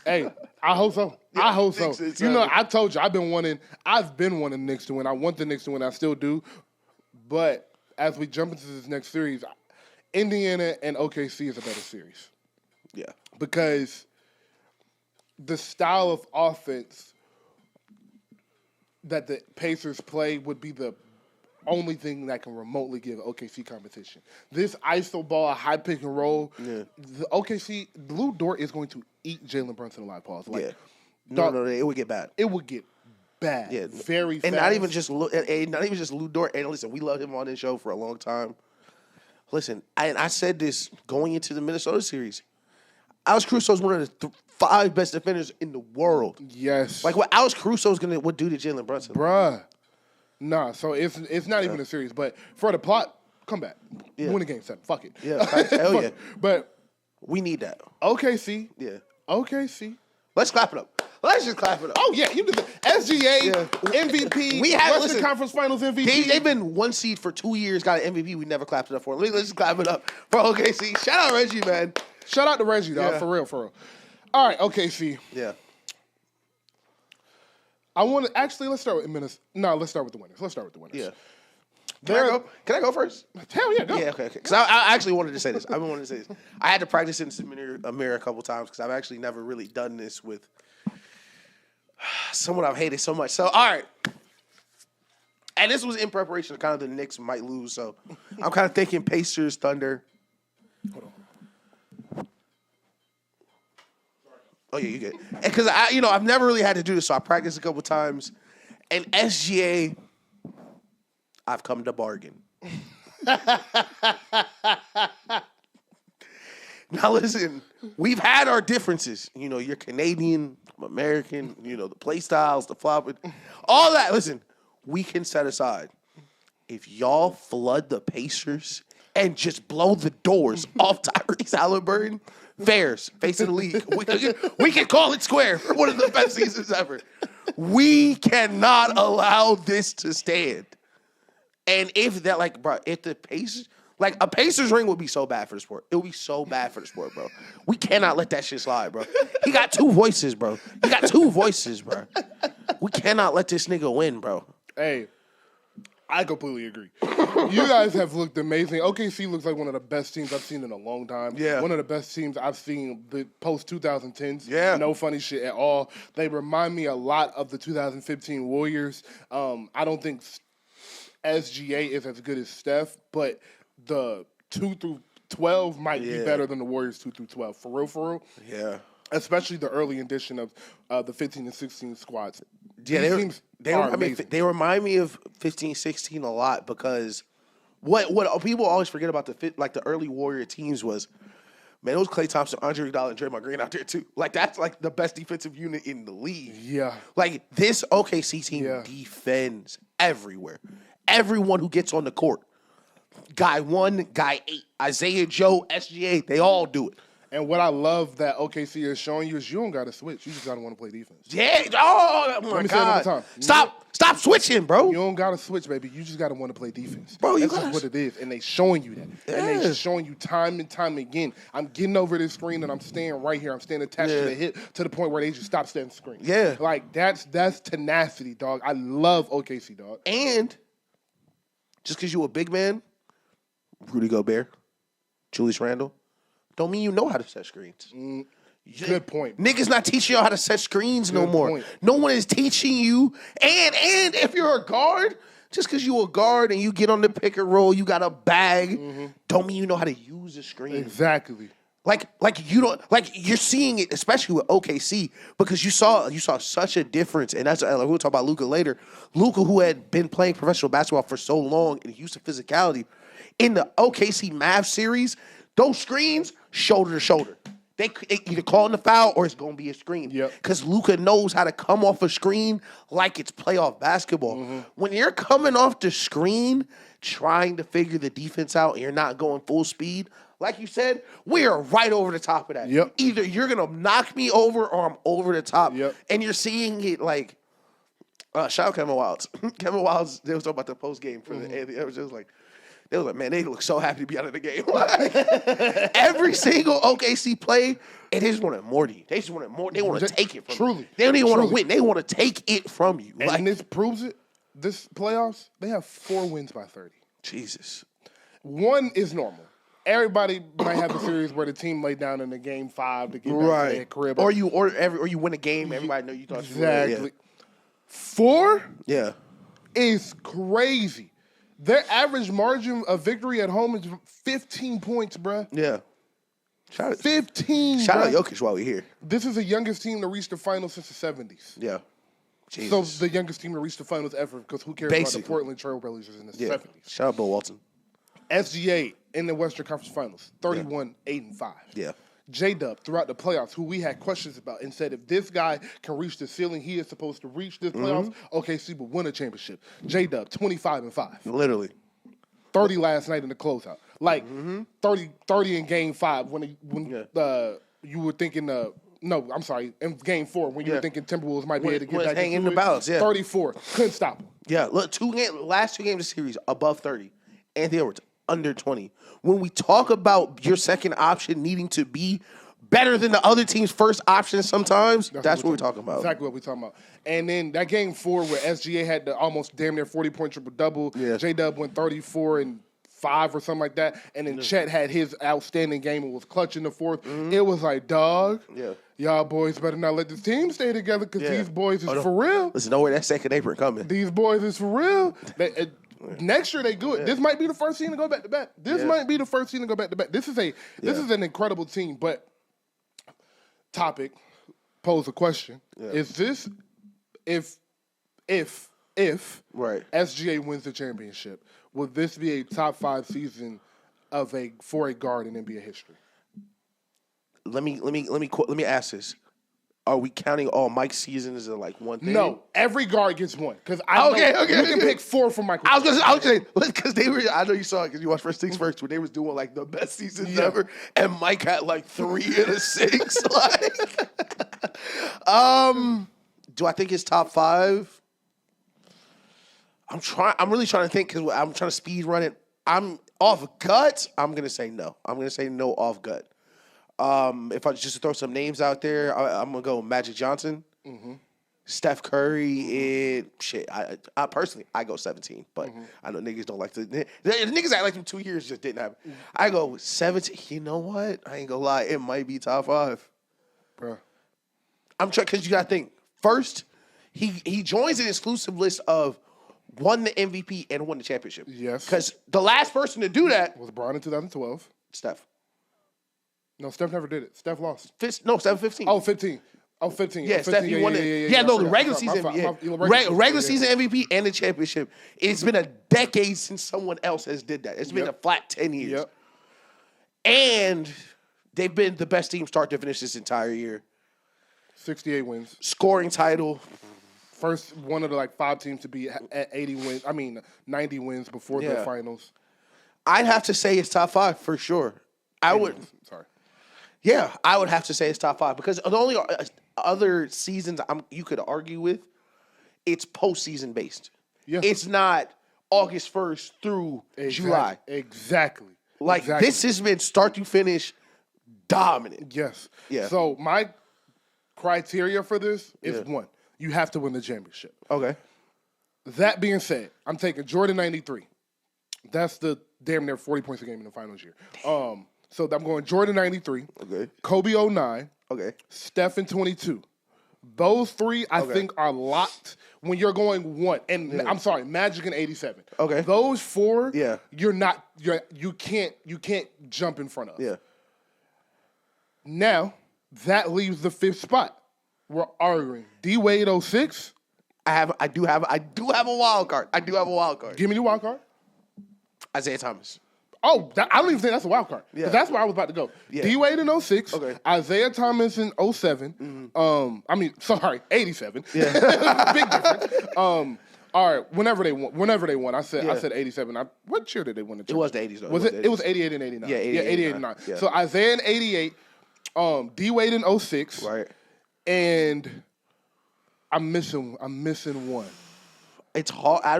Hey, I hope so. I hope so. I told you I've been wanting the Knicks to win. I want the Knicks to win. I still do. But as we jump into this next series, Indiana and OKC is a better series. Yeah. Because the style of offense that the Pacers play would be the only thing that can remotely give OKC competition. This iso ball, a high pick and roll, the OKC, Lou Dort is going to eat Jalen Brunson alive, pause. Like, No, it would get bad. It would get bad. Yeah. Very fast. And not even just Lou Dort. And listen, we loved him on this show for a long time. Listen, I said this going into the Minnesota series. Alex Caruso is one of the 5 best defenders in the world. Yes. Like what Alex Caruso would do to Jalen Brunson. Bruh. Nah, so it's not even a series. But for the plot come back. Yeah. Win a game 7. Fuck it. Yeah, hell yeah. But we need that. OKC. Yeah. OKC. Let's clap it up. Let's just clap it up. Oh, yeah. You did the SGA, MVP, Western Conference Finals MVP. They've been 1 seed for 2 years, got an MVP. We never clapped it up for. Let's just clap it up for OKC. Shout out Reggie, man. Shout out to Reggie, dog. Yeah. For real. All right, OKC. Yeah. I want to actually let's start with Minnesota. No, let's start with the winners. Yeah. Can They're- I go first? Hell yeah, go. Yeah, okay. Because I actually wanted to say this. I had to practice in a mirror a couple times because I've actually never really done this with someone I've hated so much. So, all right. And this was in preparation of kind of the Knicks might lose. So, I'm kind of thinking Pacers, Thunder. Hold on. Oh, yeah, you good. Because, I've never really had to do this, so I practiced a couple times. And SGA, I've come to bargain. Now, listen, we've had our differences. You're Canadian, I'm American, the play styles, the flopping, all that. Listen, we can set aside. If y'all flood the Pacers and just blow the doors off Tyrese Haliburton, Bears, face of the league. We can call it square for one of the best seasons ever. We cannot allow this to stand. And if the Pacers, a Pacers ring would be so bad for the sport. It would be so bad for the sport, bro. We cannot let that shit slide, bro. He got 2 voices, bro. We cannot let this nigga win, bro. Hey, I completely agree. You guys have looked amazing. OKC looks like one of the best teams I've seen in a long time. Yeah. One of the best teams I've seen the post-2010s. Yeah. No funny shit at all. They remind me a lot of the 2015 Warriors. I don't think SGA is as good as Steph, but the 2 through 12 might be better than the Warriors 2 through 12. For real. Yeah. Especially the early edition of the 15 and 16 squads. Yeah, Amazing. they remind me of 15, 16 a lot because what people always forget about the early Warrior teams was, man, it was Klay Thompson, Andre Iguodala, and Draymond Green out there too. That's the best defensive unit in the league. Yeah. This OKC team defends everywhere. Everyone who gets on the court. Guy 1, guy 8, Isaiah Joe, SGA, they all do it. And what I love that OKC is showing you is you don't got to switch. You just got to want to play defense. Yeah. Oh, my Let me say it one more God. time. Stop switching, bro. You don't got to switch, baby. You just got to want to play defense. Bro, That's just what it is. And they showing you that. And they showing you time and time again. I'm getting over this screen and I'm staying right here. I'm staying attached to the hit to the point where they just stop standing the screen. Yeah. That's tenacity, dog. I love OKC, dog. And just because you a big man, Rudy Gobert, Julius Randle, don't mean you know how to set screens. Good point. Niggas not teaching y'all how to set screens no more. Point. No one is teaching you. And if you're a guard, just because you a guard and you get on the pick and roll, you got a bag, don't mean you know how to use a screen. Exactly. You're seeing it, especially with OKC, because you saw such a difference, and that's we'll talk about Luka later. Luka, who had been playing professional basketball for so long and used to physicality, in the OKC Mavs series, those screens shoulder to shoulder. They either calling the foul or it's gonna be a screen. Yep. Because Luka knows how to come off a screen like it's playoff basketball. When you're coming off the screen, trying to figure the defense out, and you're not going full speed. Like you said, we are right over the top of that. Yep. Either you're going to knock me over or I'm over the top. Yep. And you're seeing it shout out Kevin Wilds. Kevin Wilds, they was talking about the post game for the it was just they was like, man, they look so happy to be out of the game. Every single OKC play, they just wanted more to you. They just wanted more. They want to take it from you. Truly. They don't even want to win. They want to take it from you. And this proves it. This playoffs, they have 4 wins by 30. Jesus. 1 is normal. Everybody might have a series where the team laid down in the game 5 to get back to their crib. Or you win a game, everybody know you thought you won. Exactly. 4 Yeah. is crazy. Their average margin of victory at home is 15 points, bruh. Yeah. 15. Shout out bruh. Jokic while we're here. This is the youngest team to reach the finals since the 70s. Yeah. Jesus. So the youngest team to reach the finals ever, because who cares about the Portland Trailblazers in the 70s? Shout out Bill Walton. SGA in the Western Conference Finals, 31-8-5. Yeah. J-Dub throughout the playoffs, who we had questions about, and said if this guy can reach the ceiling he is supposed to reach this playoffs, OKC will win a championship. J-Dub, 25-5. Literally. 30 last night in the closeout. Like 30 in Game 5 when you were thinking no, I'm sorry, in Game 4 when you were thinking Timberwolves might be able to get back hanging in into the balance. Yeah, 34 couldn't stop him. Yeah, look, last two games of the series above 30. Anthony Edwards under 20. When we talk about your second option needing to be better than the other team's first option sometimes, that's what we're talking about. Exactly what we're talking about. And then that Game 4 where SGA had the almost damn near 40-point triple-double. Yeah. J-Dub went 34 and 5 or something like that. And then Chet had his outstanding game and was clutching the fourth. It was like, dog, y'all boys better not let this team stay together because these boys is for real. Listen, know where that second apron coming. These boys is for real. Next year they good. Yeah. This might be the first team to go back to back. This might be the first team to go back to back. This is an incredible team. But topic pose a question: is this if SGA wins the championship, would this be a top 5 season for a guard in NBA history? Let me ask this. Are we counting all Mike's seasons as like one thing? No, every guard gets one. Because you can pick 4 from Michael. I was gonna say because they were. I know you saw it because you watched First Things First when they was doing like the best seasons ever, and Mike had like 3 and a 6. Do I think it's top 5? I'm really trying to think because I'm trying to speed run it. I'm off gut. I'm gonna say no. I'm gonna say no off gut. If I just throw some names out there, I'm gonna go Magic Johnson, Steph Curry, and shit. I personally go 17, but I know niggas don't like to. Niggas act like them 2 years just didn't happen. I go 17. You know what? I ain't gonna lie. It might be top 5, bro. I'm trying because you gotta think first. He joins an exclusive list of won the MVP and won the championship. Yes, because the last person to do that was LeBron in 2012. Steph. No, Steph never did it. Steph lost. No, Steph 15. Oh, 15. Oh, 15. Yeah, Steph, he won it. Yeah, no, the regular season. Regular season MVP and the championship. It's been a decade since someone else has did that. It's been a flat 10 years. Yep. And they've been the best team start to finish this entire year. 68 wins. Scoring title. First one of the 5 teams to be at 80 wins. 90 wins before the finals. I'd have to say it's top 5 for sure. I would. Sorry. Yeah, I would have to say it's top 5 because the only other seasons you could argue with, it's postseason based. Yeah. It's not August 1st through July. Exactly. This has been start to finish dominant. Yes. Yeah. So my criteria for this is 1, you have to win the championship. Okay. That being said, I'm taking Jordan 93. That's the damn near 40 points a game in the finals year. So I'm going Jordan 93. Okay. Kobe 09. Okay. Steph in 22. Those 3 I think are locked when you're going 1. And I'm sorry, Magic in 87. Okay. Those 4, you can't jump in front of. Yeah. Now, that leaves the 5th spot. We're arguing D-Wade 06. I do have a wild card. Give me the wild card. Isaiah Thomas. Oh, I don't even think that's a wild card. Yeah. That's where I was about to go. Yeah. D-Wade in 06. Okay. Isaiah Thomas in 07. 87. Yeah. Big difference. All right, whenever they won. I said 87. What year did they win the championship? It was the 80s, though. It was 88 and 89. Yeah, 88 and 89. Yeah. So Isaiah in 88, D-Wade in 06. Right. And I'm missing 1. It's hard. I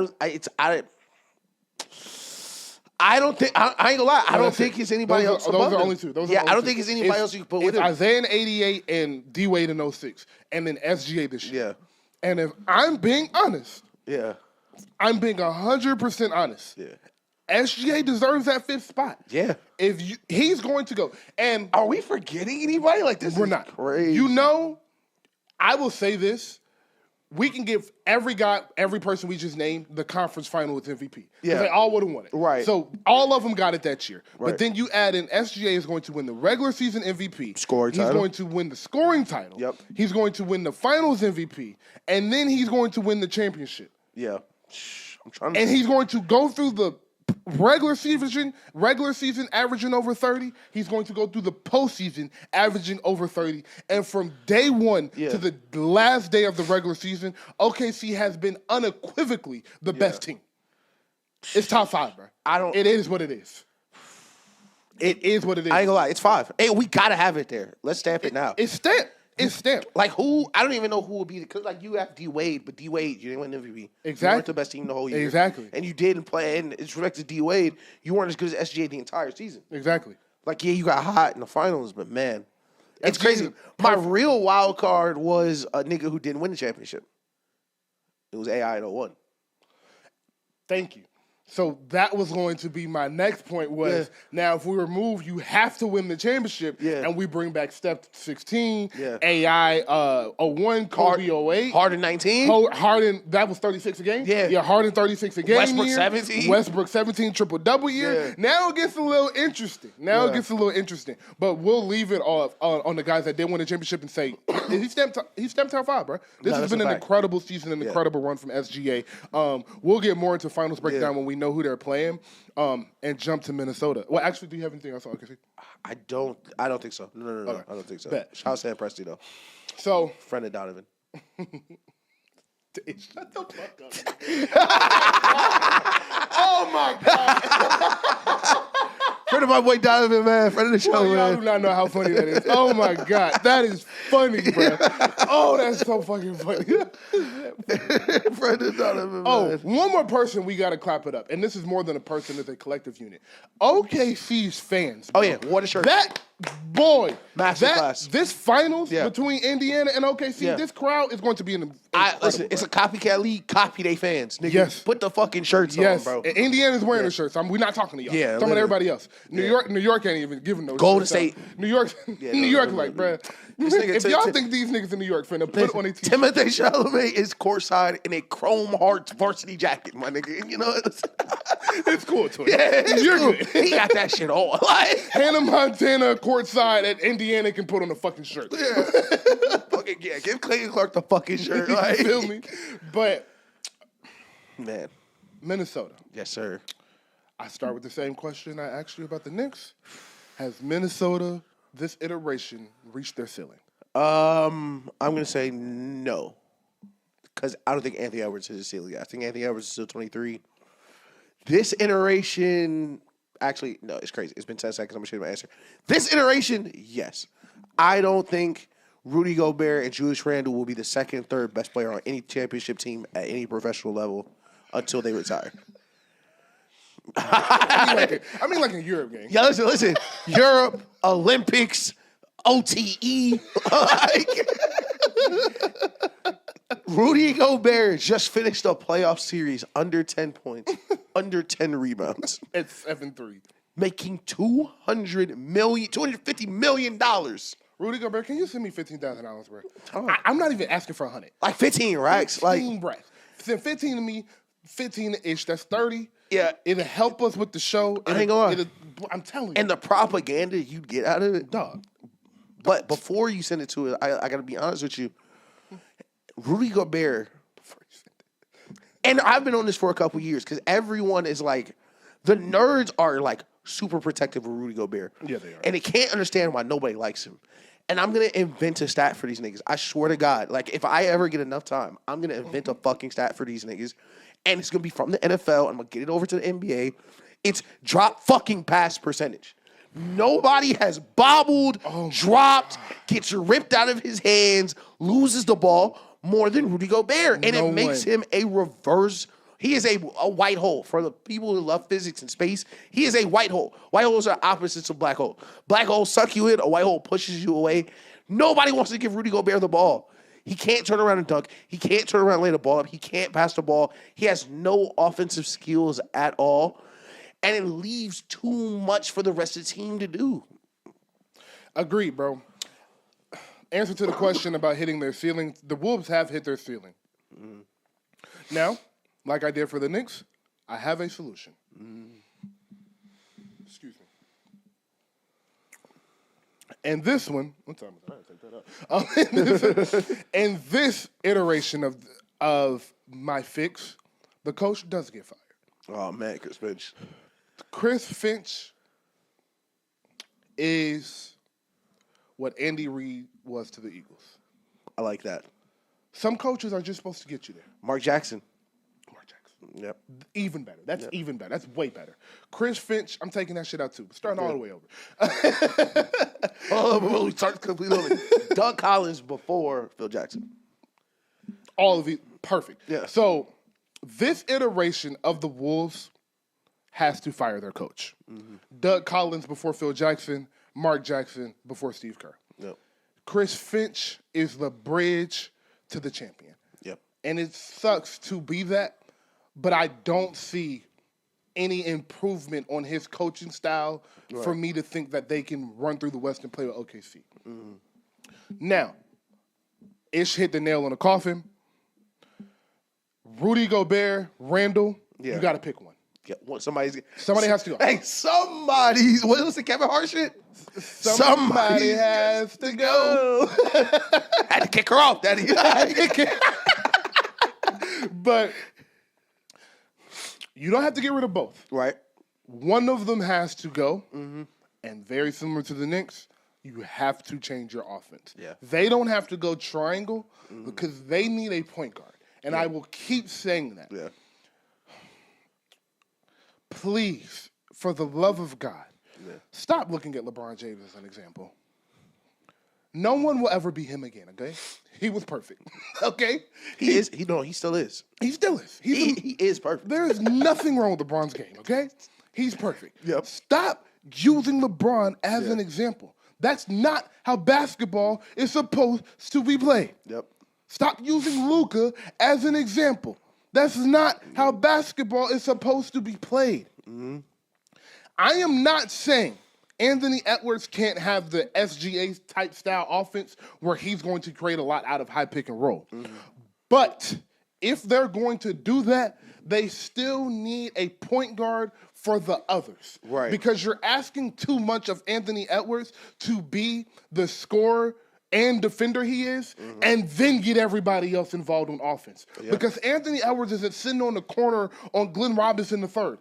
don't think I ain't gonna lie. I don't think it's anybody else. Those are only 2. I don't think it's anybody else you can put with him. Isaiah in 88 and D-Wade in 06, and then SGA this year. Yeah. And if I'm being honest, I'm being 100% honest. Yeah. SGA deserves that 5th spot. Yeah. He's going to go. And are we forgetting anybody? Like this? We're not. Crazy. I will say this. We can give every person we just named the conference final with MVP. Yeah. They all would have won it. Right. So all of them got it that year. Right. But then you add in SGA is going to win the regular season MVP. Scoring title. He's going to win the scoring title. Yep. He's going to win the finals MVP. And then he's going to win the championship. Yeah. I'm trying to. And he's going to go through the regular season averaging over 30. He's going to go through the postseason averaging over 30. And from day 1 to the last day of the regular season, OKC has been unequivocally the best team. It's top 5, bro. It is what it is. It is what it is. I ain't gonna lie, it's 5. Hey, we gotta have it there. Let's stamp it now. It's stamped. It's stamped. Like who? I don't even know who would be because like you have D Wade, but D Wade you didn't win MVP. Exactly. You weren't the best team the whole year. Exactly. And you didn't play. And it's respect to D Wade, you weren't as good as SGA the entire season. Exactly. Like yeah, you got hot in the finals, but man, it's crazy. My real wild card was a nigga who didn't win the championship. It was AI in 01. Thank you. So that was going to be my next point was now if we remove you have to win the championship and we bring back Steph 16, AI 01, Kobe 08. Harden 19. Harden, that was 36 a game? Yeah, Harden 36 a game. Westbrook 17. Westbrook 17 triple-double year. Yeah. Now it gets a little interesting. But we'll leave it off on the guys that did win the championship and say, he stamped top 5, bro. This has been an incredible season, an incredible run from SGA. We'll get more into finals breakdown when we know who they're playing, and jump to Minnesota. Well, actually, do you have anything else on OKC? I don't think so. No. Okay. I don't think so. Bet. Shout out Sam Presti though. So friend of Donovan. Shut the fuck up. Oh my god. Friend of my boy Donovan, man. Friend of the show, man. Y'all do not know how funny that is. Oh my god, that is funny, bro. Oh, that's so fucking funny. Friend of Donovan, man. Oh, one more person we gotta clap it up, and this is more than a person; it's a collective unit. OKC's fans. Bro. Oh yeah, what a shirt. That boy, masterclass. This finals between Indiana and OKC, this crowd is going to be listen, it's a copycat league. Copy they fans, nigga. Yes. Put the fucking shirts on, bro. And Indiana's wearing the shirts. We're not talking to y'all. Yeah, talking to everybody else. New York ain't even giving no Golden shirts State. out. New York, like, bro. If y'all think these niggas in New York finna put on a t-shirt. Timothée Chalamet is courtside in a Chrome Hearts varsity jacket, my nigga. You know, it's cool to You're good. He got that shit on. Like Hannah Montana courtside at Indiana can put on a fucking shirt. Fucking give Clayton Clark the fucking shirt. Like. You feel me? But man, Minnesota. Yes, sir. I start with the same question I asked you about the Knicks. Has Minnesota, this iteration, reached their ceiling? I'm gonna say no, because I don't think Anthony Edwards hit his ceiling. I think Anthony Edwards is still 23. This iteration, actually, no, it's crazy. It's been 10 seconds. I'm gonna show you my answer. This iteration, yes. I don't think Rudy Gobert and Julius Randle will be the second, third best player on any championship team at any professional level until they retire. I mean like a Europe game. Yeah, listen. Europe, Olympics, OTE. Rudy Gobert just finished a playoff series under 10 points, under 10 rebounds. It's 7-3. Making $250 million. Rudy Gobert, can you send me $15,000, bro? I'm not even asking for 100. Like 15 racks. 15 racks. Send 15 to me, 15-ish. That's 30. Yeah. It'll help us with the show. I ain't gonna lie. I'm telling you. And the propaganda you'd get out of it. Dog. But before you send it to it, I got to be honest with you. Rudy Gobert, and I've been on this for a couple years because everyone is like, the nerds are like super protective of Rudy Gobert. Yeah, they are. And they can't understand why nobody likes him. And I'm going to invent a stat for these niggas. I swear to God. Like, if I ever get enough time, I'm going to invent a fucking stat for these niggas. And it's going to be from the NFL. I'm going to get it over to the NBA. It's drop fucking pass percentage. Nobody has bobbled, dropped, gets ripped out of his hands, loses the ball more than Rudy Gobert. And it makes him a reverse. He is a white hole. For the people who love physics and space, he is a white hole. White holes are opposites of black hole. Black holes suck you in. A white hole pushes you away. Nobody wants to give Rudy Gobert the ball. He can't turn around and dunk. He can't turn around and lay the ball up. He can't pass the ball. He has no offensive skills at all. And it leaves too much for the rest of the team to do. Agreed, bro. Answer to the question about hitting their ceiling, the Wolves have hit their ceiling. Now, like I did for the Knicks, I have a solution. Excuse me. And this one, what time is it? I gotta take that out. In this iteration of my fix, the coach does get fired. Oh, man, Chris Finch. Chris Finch is what Andy Reid was to the Eagles. I like that. Some coaches are just supposed to get you there. Mark Jackson. Yep. Even better. That's even better. That's way better. Chris Finch, I'm taking that shit out too. Starting all the way over. We start completely over. Doug Collins before Phil Jackson. All of it. Perfect. Yeah. So this iteration of the Wolves has to fire their coach. Mm-hmm. Doug Collins before Phil Jackson. Mark Jackson before Steve Kerr. Yep. Chris Finch is the bridge to the champion. Yep. And it sucks to be that, but I don't see any improvement on his coaching style for me to think that they can run through the West and play with OKC. Mm-hmm. Now, Ish hit the nail on the coffin. Rudy Gobert, Randall, you got to pick one. Yeah, somebody has to go. Hey, what was the Kevin Hart shit? Somebody has to go. Had to kick her off, Daddy. But you don't have to get rid of both. Right. One of them has to go, and very similar to the Knicks, you have to change your offense. Yeah. They don't have to go triangle because they need a point guard. And I will keep saying that. Yeah. Please, for the love of God, stop looking at LeBron James as an example. No one will ever be him again, okay? He was perfect, okay? He still is. He still is. He is perfect. There is nothing wrong with LeBron's game, okay? He's perfect. Yep. Stop using LeBron as an example. That's not how basketball is supposed to be played. Yep. Stop using Luka as an example. That's not how basketball is supposed to be played. Mm-hmm. I am not saying Anthony Edwards can't have the SGA type style offense where he's going to create a lot out of high pick and roll. Mm-hmm. But if they're going to do that, they still need a point guard for the others. Right. Because you're asking too much of Anthony Edwards to be the scorer and defender he is, and then get everybody else involved on offense. Yeah. Because Anthony Edwards isn't sitting on the corner on Glenn Robinson III.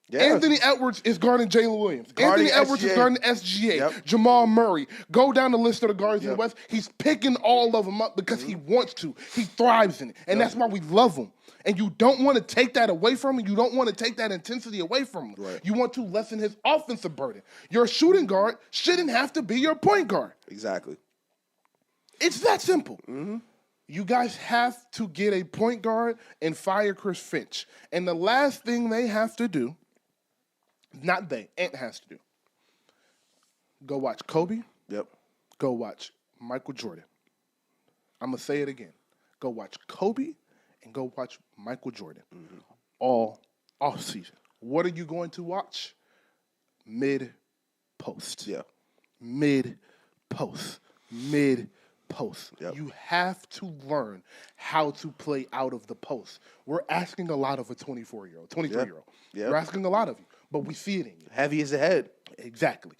Yeah. Anthony Edwards is guarding Jalen Williams. Anthony Edwards is guarding SGA. Yep. Jamal Murray. Go down the list of the guards in the West. He's picking all of them up because he wants to. He thrives in it. And that's why we love him. And you don't want to take that away from him. You don't want to take that intensity away from him. Right. You want to lessen his offensive burden. Your shooting guard shouldn't have to be your point guard. Exactly. It's that simple. Mm-hmm. You guys have to get a point guard and fire Chris Finch. And the last thing they have to do, not they, Ant has to do, go watch Kobe. Yep. Go watch Michael Jordan. I'm going to say it again. Go watch Kobe and go watch Michael Jordan all offseason. What are you going to watch? Mid-post. Yeah. Mid-post. Mid-post. Yep. You have to learn how to play out of the post. We're asking a lot of a 24-year-old, 23-year-old. Yep. We're asking a lot of you, but we see it in you. Heavy as a head. Exactly.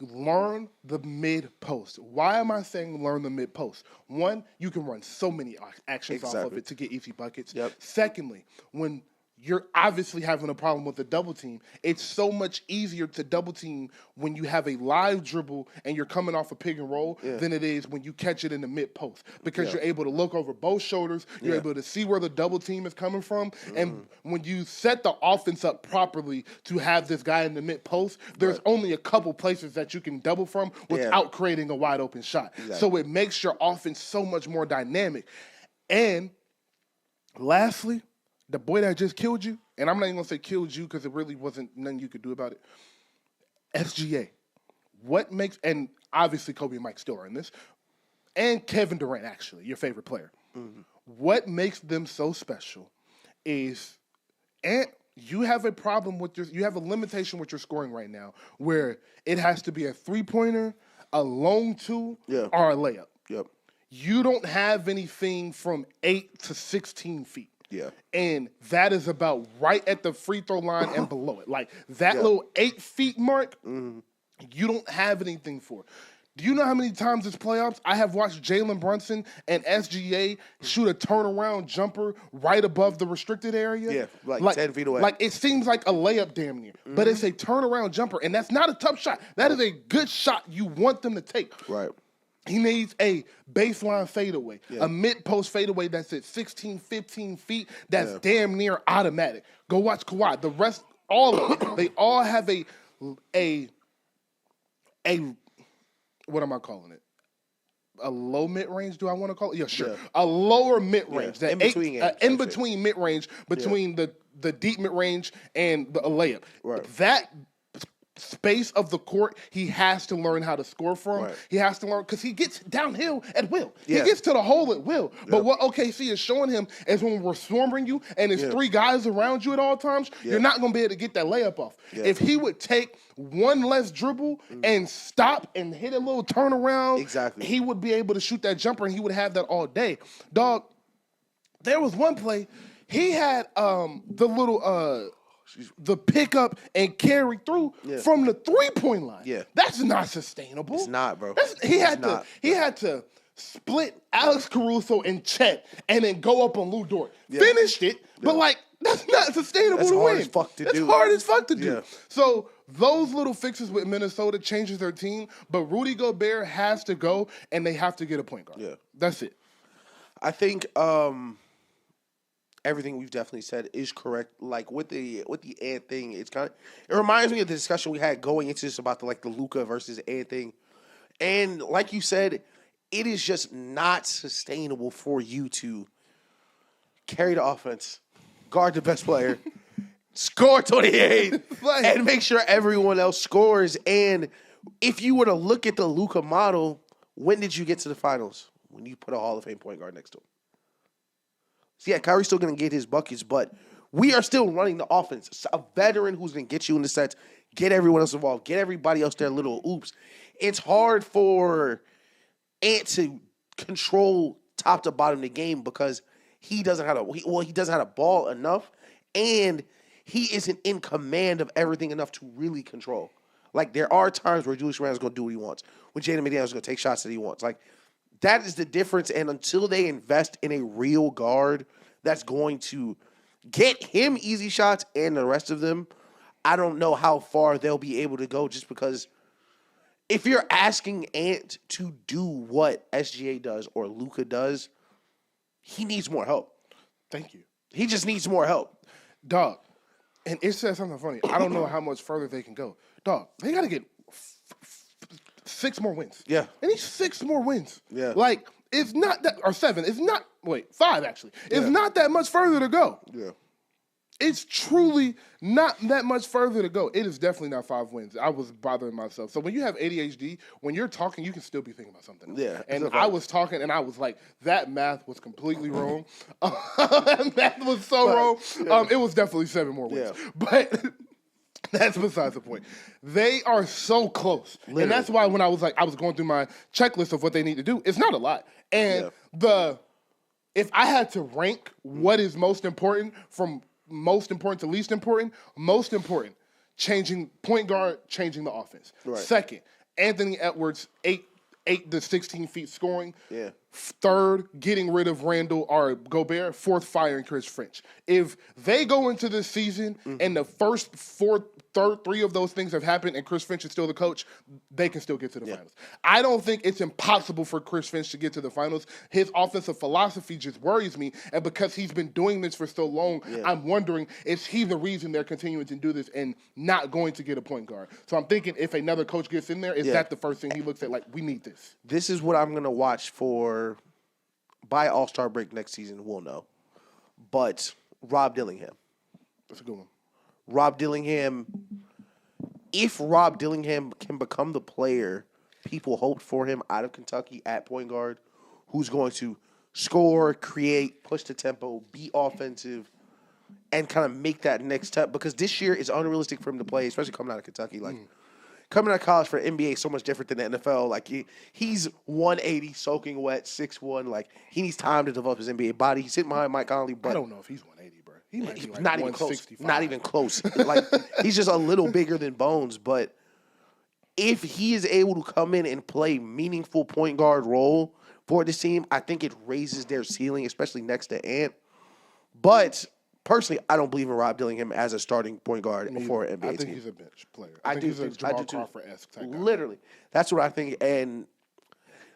Learn the mid-post. Why am I saying learn the mid-post? One, you can run so many actions off of it to get easy buckets. Yep. Secondly, when you're obviously having a problem with the double team, it's so much easier to double team when you have a live dribble and you're coming off a pick and roll than it is when you catch it in the mid post, because you're able to look over both shoulders, you're able to see where the double team is coming from, and when you set the offense up properly to have this guy in the mid post, there's only a couple places that you can double from without creating a wide open shot. Exactly. So it makes your offense so much more dynamic. And lastly, the boy that just killed you, and I'm not even going to say killed you because it really wasn't nothing you could do about it, SGA. What makes, and obviously Kobe and Mike still are in this, and Kevin Durant, actually, your favorite player. Mm-hmm. What makes them so special is, and you have a problem with you have a limitation with your scoring right now where it has to be a three-pointer, a long two, or a layup. Yep. You don't have anything from 8 to 16 feet. Yeah. And that is about right at the free throw line and below it. Like that little 8 feet mark, you don't have anything for. Do you know how many times this playoffs I have watched Jalen Brunson and SGA shoot a turnaround jumper right above the restricted area? Yeah, like 10 feet away. Like it seems like a layup damn near, but it's a turnaround jumper, and that's not a tough shot. That is a good shot you want them to take. Right. He needs a baseline fadeaway, a mid-post fadeaway that's at 16, 15 feet. That's damn near automatic. Go watch Kawhi. The rest, all of them, they all have a what am I calling it? A low mid-range, do I want to call it? Yeah, sure. Yeah. A lower mid-range. Yeah. In between mid-range, between the deep mid-range and the layup. Right. That space of the court, he has to learn how to score from. Right. He has to learn, because he gets downhill at will. Yeah. He gets to the hole at will. But what OKC is showing him is when we're swarming you and there's three guys around you at all times, you're not going to be able to get that layup off. Yeah. If he would take one less dribble and stop and hit a little turnaround, he would be able to shoot that jumper and he would have that all day. Dog, there was one play, he had the pickup and carry through from the 3-point line. Yeah. That's not sustainable. It's not, bro. He had to split Alex Caruso and Chet and then go up on Lou Dort. Yeah. Finished it, but that's not sustainable to win. That's hard as fuck to do. Yeah. So those little fixes with Minnesota changes their team, but Rudy Gobert has to go and they have to get a point guard. Yeah. That's it. I think everything we've definitely said is correct. Like with the Ant thing, it reminds me of the discussion we had going into this about the Luka versus Ant thing. And like you said, it is just not sustainable for you to carry the offense, guard the best player, score 28, and make sure everyone else scores. And if you were to look at the Luka model, when did you get to the finals? When you put a Hall of Fame point guard next to him. So yeah, Kyrie's still going to get his buckets, but we are still running the offense. A veteran who's going to get you in the sets, get everyone else involved, get everybody else their little oops. It's hard for Ant to control top to bottom of the game because he doesn't have a ball enough, and he isn't in command of everything enough to really control. Like, there are times where Julius Randle's going to do what he wants, when Jaden McDaniels going to take shots that he wants. Like, that is the difference, and until they invest in a real guard that's going to get him easy shots and the rest of them, I don't know how far they'll be able to go, just because if you're asking Ant to do what SGA does or Luka does, he needs more help. Thank you. He just needs more help. Dog, and it says something funny. I don't know how much further they can go. Dog, they got to get 6 more wins. Yeah. They need 6 more wins. Yeah. Like, it's not that, or 7. It's not, 5 actually. It's not that much further to go. Yeah. It's truly not that much further to go. It is definitely not 5 wins. I was bothering myself. So when you have ADHD, when you're talking, you can still be thinking about something else. Yeah. And I was talking, and I was like, that math was completely wrong. That math was so wrong. Yeah. It was definitely 7 more wins. Yeah. But that's besides the point. They are so close. Literally. And that's why when I was going through my checklist of what they need to do, it's not a lot. And if I had to rank what is most important from most important to least important, most important, changing point guard, changing the offense. Right. Second, Anthony Edwards, 8 to 16 feet scoring. Yeah. Third, getting rid of Randall or Gobert. Fourth, firing Chris Finch. If they go into this season and the first 3 of those things have happened and Chris Finch is still the coach, they can still get to the finals. I don't think it's impossible for Chris Finch to get to the finals. His offensive philosophy just worries me, and because he's been doing this for so long, I'm wondering, is he the reason they're continuing to do this and not going to get a point guard? So I'm thinking if another coach gets in there, is that the first thing he looks at, like, we need this? This is what I'm going to watch for by All-Star break next season, we'll know. But Rob Dillingham. That's a good one. Rob Dillingham, if Rob Dillingham can become the player people hoped for him out of Kentucky at point guard, who's going to score, create, push the tempo, be offensive, and kind of make that next step, because this year is unrealistic for him to play, especially coming out of Kentucky. Like, coming out of college for NBA is so much different than the NFL. Like, he's 180, soaking wet, 6'1". Like, he needs time to develop his NBA body. He's sitting behind Mike Conley, but I don't know if he's 180, bro. He might be like not even close. 165. Not even close. Like, he's just a little bigger than Bones. But if he is able to come in and play meaningful point guard role for this team, I think it raises their ceiling, especially next to Ant. But personally, I don't believe in Rob Dillingham as a starting point guard for an NBA team. I think he's a bench player. I think he's a Jamal Crawford-esque type guy. Literally. That's what I think. And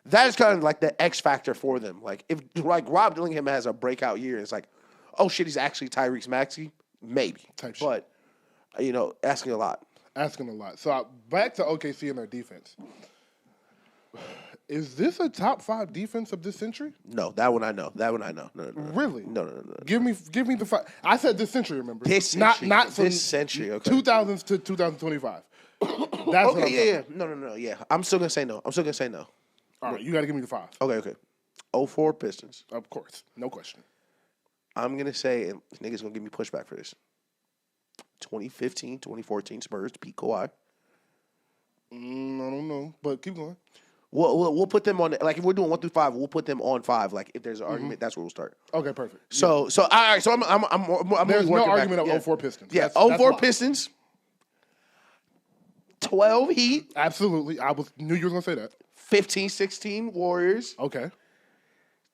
that is kind of like the X factor for them. Like if like Rob Dillingham has a breakout year, it's like, oh shit, he's actually Tyrese Maxey, maybe. Type shit. But asking a lot. Asking a lot. So back to OKC and their defense. Is this a top 5 defense of this century? No, that one I know. No. Really? No. Give me the 5. I said this century. Remember? This century. Not from this century. Okay. 2000s to 2025. That's what I'm Okay. No. Yeah, I'm still gonna say no. All right, you got to give me the 5. Okay. 04 Pistons. Of course, no question. I'm gonna say, and niggas gonna give me pushback for this. 2015, 2014 Spurs to Pete Kawhi. I don't know, but keep going. We'll put them on, like, if we're doing 1 through 5, we'll put them on 5. Like, if there's an argument, that's where we'll start. Okay, perfect. So all right. So I'm There's no working argument back. of 04 Pistons. Yeah, That's 04 locked. Pistons. 12 Heat. Absolutely. Knew you were gonna say that. 15, 16 Warriors. Okay.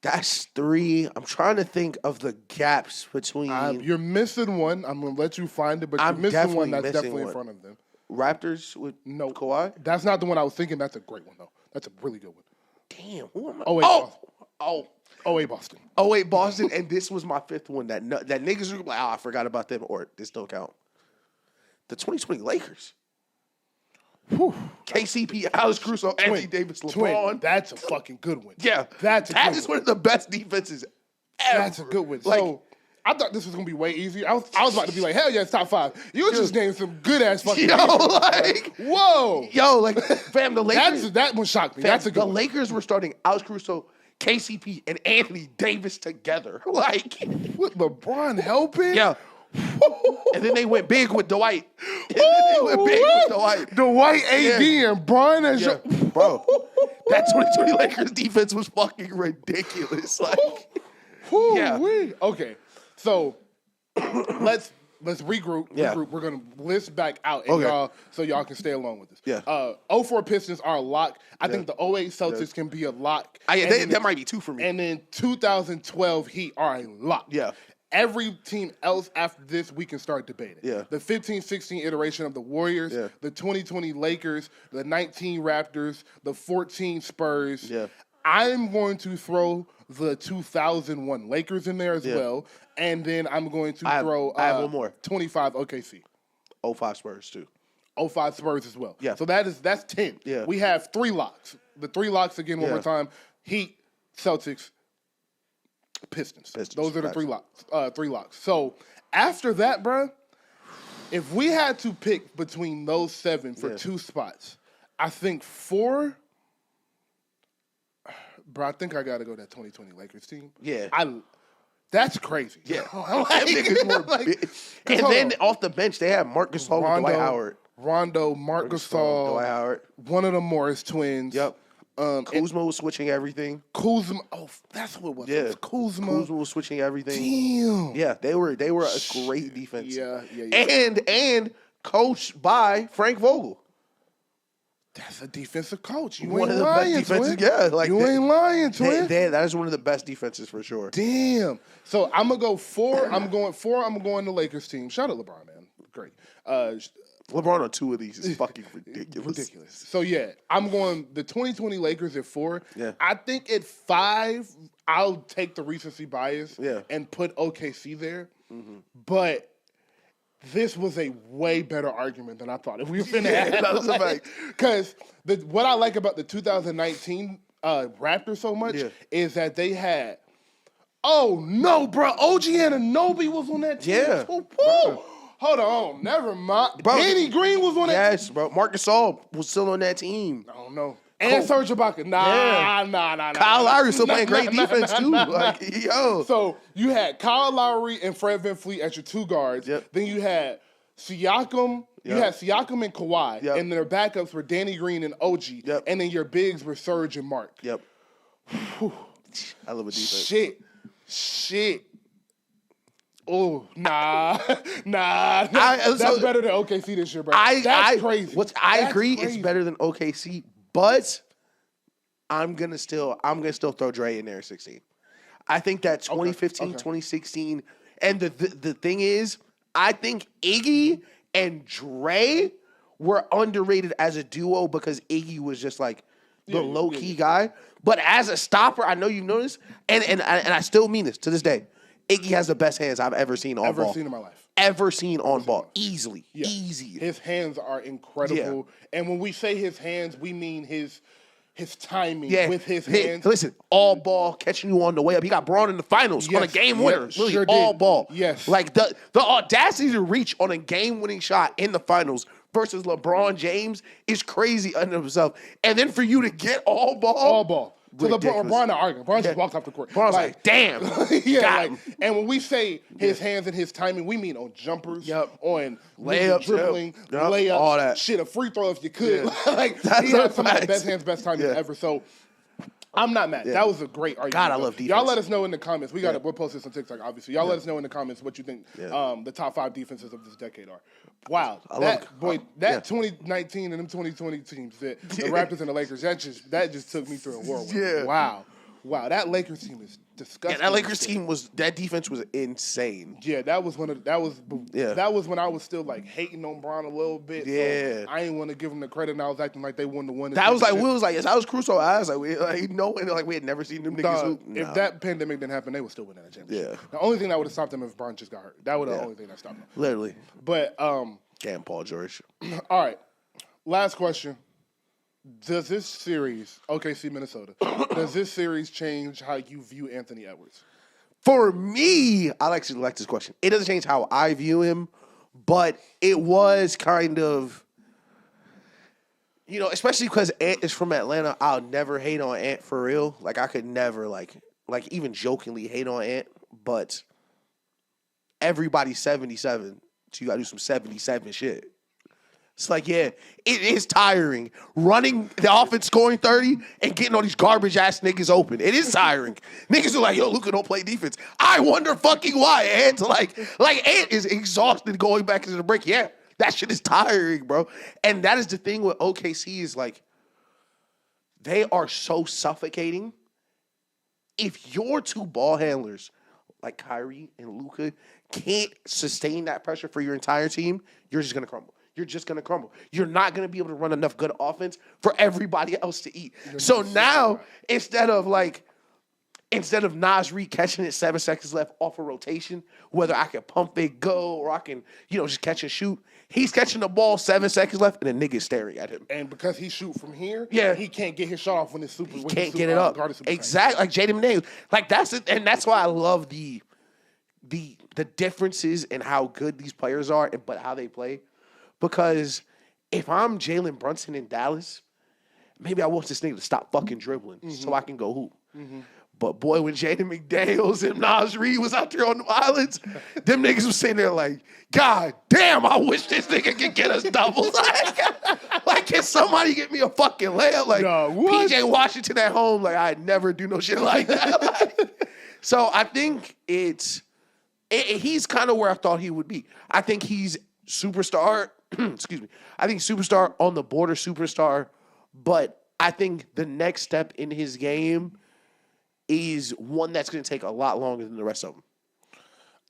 That's 3. I'm trying to think of the gaps between You're missing one. I'm gonna let you find it, but I'm you're missing one that's definitely definitely in one. front of them. Raptors with No, Kawhi. That's not the one I was thinking. That's a great one though. That's a really good one. Damn, who am I? 08 Oh, Oh, Boston. wait, Boston, and this was my 5th one that niggas were like, I forgot about them, or this don't count. The 2020 Lakers. Whew. KCP, Alex Caruso, Anthony Davis, LeBron. That's a fucking good one. Yeah, That is one of the best defenses ever. That's a good one. Like, So I thought this was gonna be way easier. I was about to be like, hell yeah, it's top 5. You just named some good ass fucking. Whoa. like, fam, the Lakers. That one shocked me. Fam, That's a good the one. Lakers were starting Alex Caruso, KCP, and Anthony Davis together. Like, With LeBron helping. yeah. And then they went big with Dwight. Dwight, AD, and Brian as Yeah, bro. That 2020 Lakers defense was fucking ridiculous. Like, yeah. Okay, so let's regroup. Yeah. We're gonna list back out, and y'all can stay along with this. Yeah. 04 Pistons are a lock. I think the 08 Celtics can be a lock. That might be 2 for me. And then 2012 Heat are a lock. Yeah. Every team else after this, we can start debating. Yeah. The 15-16 iteration of the Warriors, the 2020 Lakers, the 19 Raptors, the 14 Spurs. Yeah. I'm going to throw the 2001 Lakers in there as well, and then I'm going to throw I have one more. 25 OKC. 05 Spurs, too. 05 Spurs as well. Yeah. So that's 10. Yeah. We have 3 locks. The 3 locks, again, one more time, Heat, Celtics, Pistons. Those are the 3 locks. 3 locks. So after that, bro, if we had to pick between those 7 for 2 spots, I think 4. Bro, I think I gotta go that 2020 Lakers team. Yeah. That's crazy. Yeah. Like, and then off the bench, they have Marc Gasol and Dwight Howard. Rondo, Marc Gasol, Dwight Howard. one of the Morris twins. Yep. Kuzma was switching everything. Kuzma. Oh, that's what it was. It was Kuzma. Kuzma was switching everything. Damn. Yeah, they were a great defense. Yeah. And coached by Frank Vogel. That's a defensive coach. You One ain't of the lying, best defenses. twin. Yeah, like you ain't lying, twin. That is one of the best defenses for sure. Damn. So I'm gonna go 4. I'm going the Lakers team. Shout out LeBron, man. Great. LeBron on 2 of these is fucking ridiculous. So yeah, I'm going the 2020 Lakers at 4. Yeah. I think at 5, I'll take the recency bias and put OKC there. Mm-hmm. But this was a way better argument than I thought if we were finna have. That was a fact. Because what I like about the 2019 Raptors so much is that they had, oh no, bro, OG Anunoby was on that team. Yeah. Woo. Hold on, never mind. Bro, Danny Green was on that team. Yes, bro. Marc Gasol was still on that team. I don't know. And Serge Ibaka. Nah. Kyle Lowry still playing great defense too. Like, yo. So you had Kyle Lowry and Fred VanVleet as your 2 guards. Yep. Then you had Siakam. You had Siakam and Kawhi. Yep. And their backups were Danny Green and OG. Yep. And then your bigs were Serge and Mark. Yep. I love a defense. Shit. Oh, nah. That's better than OKC this year, bro. That's crazy. I agree it's better than OKC, but I'm gonna still throw Dre in there at 16. I think that 2015, 2016, and the thing is, I think Iggy and Dre were underrated as a duo because Iggy was just like, the low-key guy. But as a stopper, I know you've noticed, and I still mean this to this day, Iggy has the best hands I've ever seen on ball. Ever seen in my life. Ever seen on ball. Easily. Yeah. Easy. His hands are incredible. Yeah. And when we say his hands, we mean his timing with his hands. Listen, all ball, catching you on the way up. He got Braun in the finals on a game winner. Really, sure all ball. Yes. Like the audacity to reach on a game-winning shot in the finals versus LeBron James is crazy under himself. And then for you to get all ball. All ball. To LeBron not arguing. LeBron just walked off the court. LeBron's like, damn. And when we say his hands and his timing, we mean on jumpers, on layups, dribbling, layups, all that. Shit, a free throw if you could. Like, he had some of the best hands, best timing ever. So I'm not mad. That was a great argument. God, I love defense. Y'all let us know in the comments. We'll post this on TikTok, obviously. Y'all let us know in the comments what you think the top 5 defenses of this decade are. Wow. That 2019 and them 2020 teams, the Raptors and the Lakers, that just took me through a whirlwind. Yeah. Wow, that Lakers team is disgusting. Yeah, that Lakers team that defense was insane. Yeah, that was when I was still like hating on Bron a little bit. Yeah, so I didn't want to give them the credit, and I was acting like they won the one. That was like we was like, yes, I was Crusoe eyes, like we had never seen them niggas hoop. If that pandemic didn't happen, they would still win that championship. Yeah, the only thing that would have stopped them if Bron just got hurt. That would have the only thing that stopped them. Literally. But damn, Paul George. All right, last question. Does this series, OKC Minnesota, does this series change how you view Anthony Edwards? For me, I actually like this question. It doesn't change how I view him, but it was kind of, especially because Ant is from Atlanta, I'll never hate on Ant for real. Like, I could never, like even jokingly hate on Ant, but everybody's 77, so you got to do some 77 shit. It's like, yeah, it is tiring. Running the offense, scoring 30, and getting all these garbage-ass niggas open. It is tiring. Niggas are like, yo, Luka don't play defense. I wonder fucking why, Ant. Like Ant is exhausted going back into the break. Yeah, that shit is tiring, bro. And that is the thing with OKC is, like, they are so suffocating. If your two ball handlers, like Kyrie and Luka, can't sustain that pressure for your entire team, you're just going to crumble. You're just going to crumble. You're not going to be able to run enough good offense for everybody else to eat. So now, instead of Naz Reid catching it 7 seconds left off a rotation, whether I can pump it, go, or I can, just catch and shoot, he's catching the ball 7 seconds left, and a nigga's staring at him. And because he shoot from here, he can't get his shot off when it's super. He can't get it up. Exactly, like Jaden McDaniels. Like, that's it, and that's why I love the differences in how good these players are, but how they play. Because if I'm Jalen Brunson in Dallas, maybe I want this nigga to stop fucking dribbling so I can go hoop. Mm-hmm. But boy, when Jaden McDaniels and Naz Reid was out there on the islands, them niggas was sitting there like, God damn, I wish this nigga could get us doubles. Like, can somebody get me a fucking layup? Like, PJ Washington at home, like, I'd never do no shit like that. So I think he's kind of where I thought he would be. I think he's superstar. Excuse me. I think superstar on the border superstar, but I think the next step in his game is one that's going to take a lot longer than the rest of them.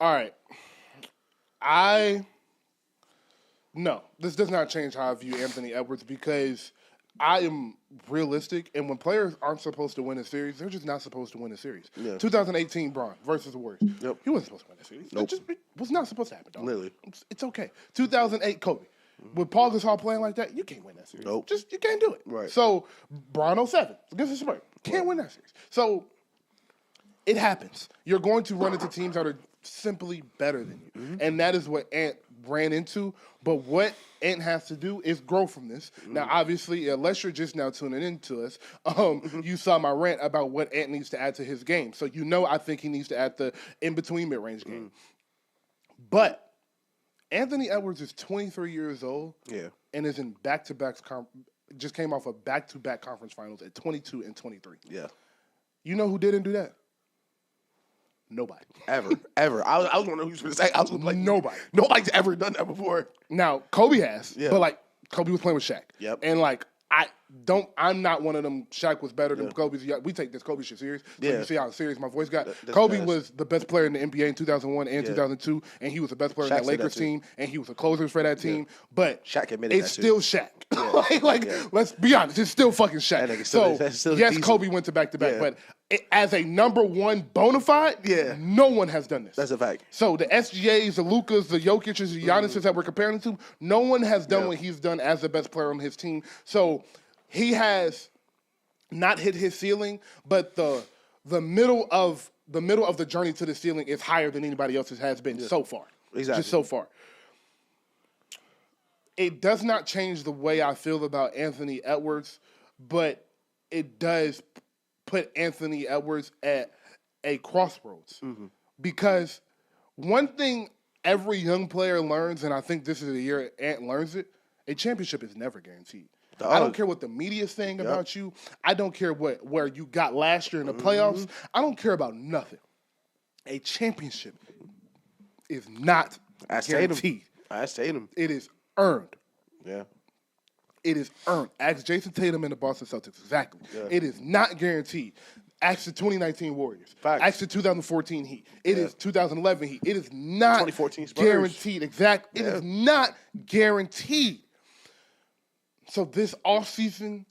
All right. No, this does not change how I view Anthony Edwards because I am realistic, and when players aren't supposed to win a series, they're just not supposed to win a series. Yeah. 2018 Bron versus the Warriors. Yep. He wasn't supposed to win a series. Nope. It was not supposed to happen, dog. Literally. It's okay. 2008 Kobe. With Paul Gasol playing like that, you can't win that series. Nope. You can't do it. Right. So, Bron 07 against the Spurs. Can't win that series. So, it happens. You're going to run into teams that are simply better than you. Mm-hmm. And that is what Ant ran into. But what Ant has to do is grow from this. Mm-hmm. Now, obviously, unless you're just now tuning into us, you saw my rant about what Ant needs to add to his game. So, I think he needs to add the in-between mid-range game. But Anthony Edwards is 23 years old and is in back-to-back just came off of back-to-back conference finals at 22 and 23. Yeah. You know who didn't do that? Nobody. Ever. I was wondering who was going to say. I was like, nobody. Nobody's ever done that before. Now, Kobe has, but, Kobe was playing with Shaq. Yep. And, I'm not one of them. Shaq was better than Kobe. We take this Kobe shit serious. So you see how serious my voice got. Kobe was the best player in the NBA in 2001 and 2002, and he was the best player in that Lakers team, and he was the closer for that team. But Shaq admitted it's still Shaq. Let's be honest, it's still fucking Shaq. So yes, Kobe went to back-to-back, but as a number one bona fide, no one has done this. That's a fact. So the SGAs, the Lukas, the Jokic's, the Giannis's that we're comparing to, no one has done what he's done as the best player on his team. So he has not hit his ceiling, but the middle of the journey to the ceiling is higher than anybody else's has been so far. Exactly. Just so far. It does not change the way I feel about Anthony Edwards, but it does put Anthony Edwards at a crossroads. Because one thing every young player learns, and I think this is the year Ant learns it, a championship is never guaranteed. I don't care what the media's saying about you. I don't care where you got last year in the playoffs. I don't care about nothing. A championship is not guaranteed. Ask Tatum. It is earned. Yeah. It is earned. Ask Jason Tatum and the Boston Celtics. Exactly. Yeah. It is not guaranteed. Ask the 2019 Warriors. Facts. Ask the 2014 Heat. It is 2011 Heat. It is not 2014 Spurs. Guaranteed. Exactly. It is not guaranteed. So this offseason,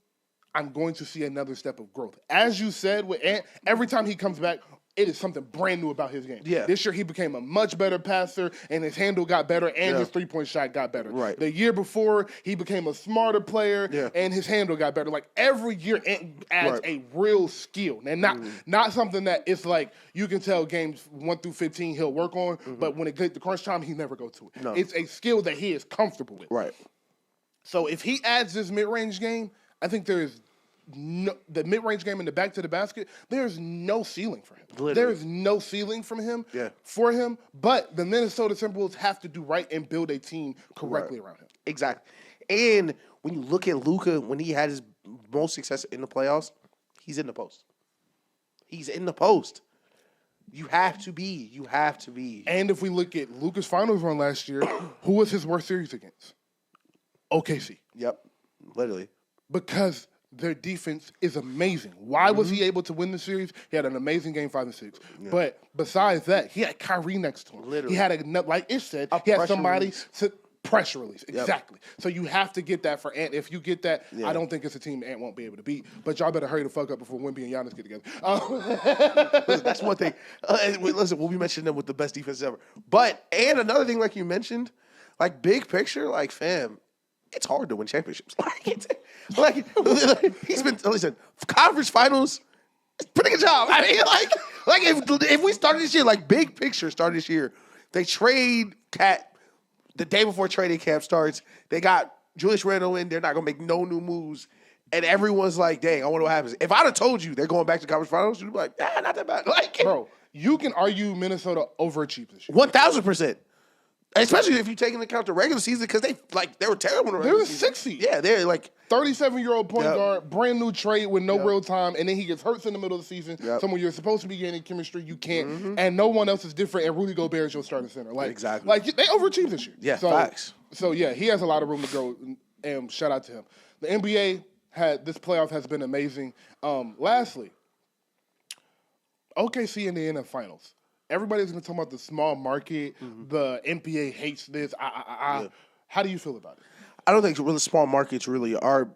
I'm going to see another step of growth. As you said, with Ant, every time he comes back, it is something brand new about his game. Yeah. This year, he became a much better passer, and his handle got better, and his three-point shot got better. Right. The year before, he became a smarter player, and his handle got better. Like, every year, Ant adds a real skill. And not something that it's like you can tell games 1 through 15 he'll work on, but when it gets to crunch time, he never go to it. No. It's a skill that he is comfortable with. Right. So if he adds this mid-range game, I think there is the mid-range game and the back to the basket, there's no ceiling for him. Literally. There is no ceiling for him, but the Minnesota Timberwolves have to do right and build a team correctly around him. Exactly. And when you look at Luka, when he had his most success in the playoffs, he's in the post. He's in the post. You have to be. And if we look at Luka's finals run last year, who was his worst series against? OKC. Yep. Literally. Because their defense is amazing. Why was he able to win the series? He had an amazing game 5 and 6. Yeah. But besides that, he had Kyrie next to him. Literally. He had like Ish said, he had somebody to pressure release. Exactly. So you have to get that for Ant. If you get that, I don't think it's a team Ant won't be able to beat. But y'all better hurry the fuck up before Wemby and Giannis get together. That's one thing. Listen, we'll be mentioning them with the best defense ever. But, and another thing, like you mentioned, like big picture, like fam, it's hard to win championships. He's been conference finals. Pretty good job. I mean, if we started this year, like big picture started this year, they trade Cat the day before trading camp starts. They got Julius Randle in. They're not gonna make no new moves, and everyone's like, "Dang, I wonder what happens." If I'd have told you they're going back to conference finals, you'd be like, not that bad." Bro, you can argue Minnesota overachieved this year. 1,000%. Especially if you take into account the regular season, because they were terrible in the regular season. They were 6 seed. Yeah, they're like 37-year-old point guard, brand new trade with no real time, and then he gets hurt in the middle of the season. Someone you're supposed to be getting chemistry, you can't, and no one else is different. And Rudy Gobert is your starting center. Exactly. Like they overachieved this year. Yeah, facts. So yeah, he has a lot of room to grow, and shout out to him. The NBA this playoff has been amazing. Lastly, OKC in the NFL Finals. Everybody's going to talk about the small market. The NBA hates this. How do you feel about it? I don't think really small markets really are.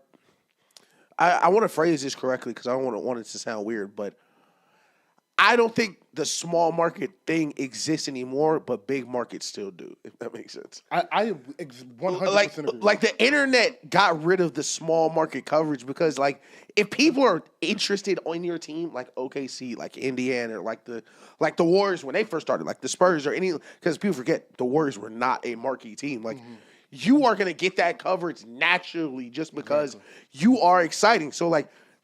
I want to phrase this correctly because I don't want it to sound weird, but I don't think the small market thing exists anymore, but big markets still do, if that makes sense. I 100% agree. Like the internet got rid of the small market coverage because if people are interested in your team, like OKC, like Indiana, like the Warriors when they first started, like the Spurs or any, because people forget the Warriors were not a marquee team. You are going to get that coverage naturally just because you are exciting. So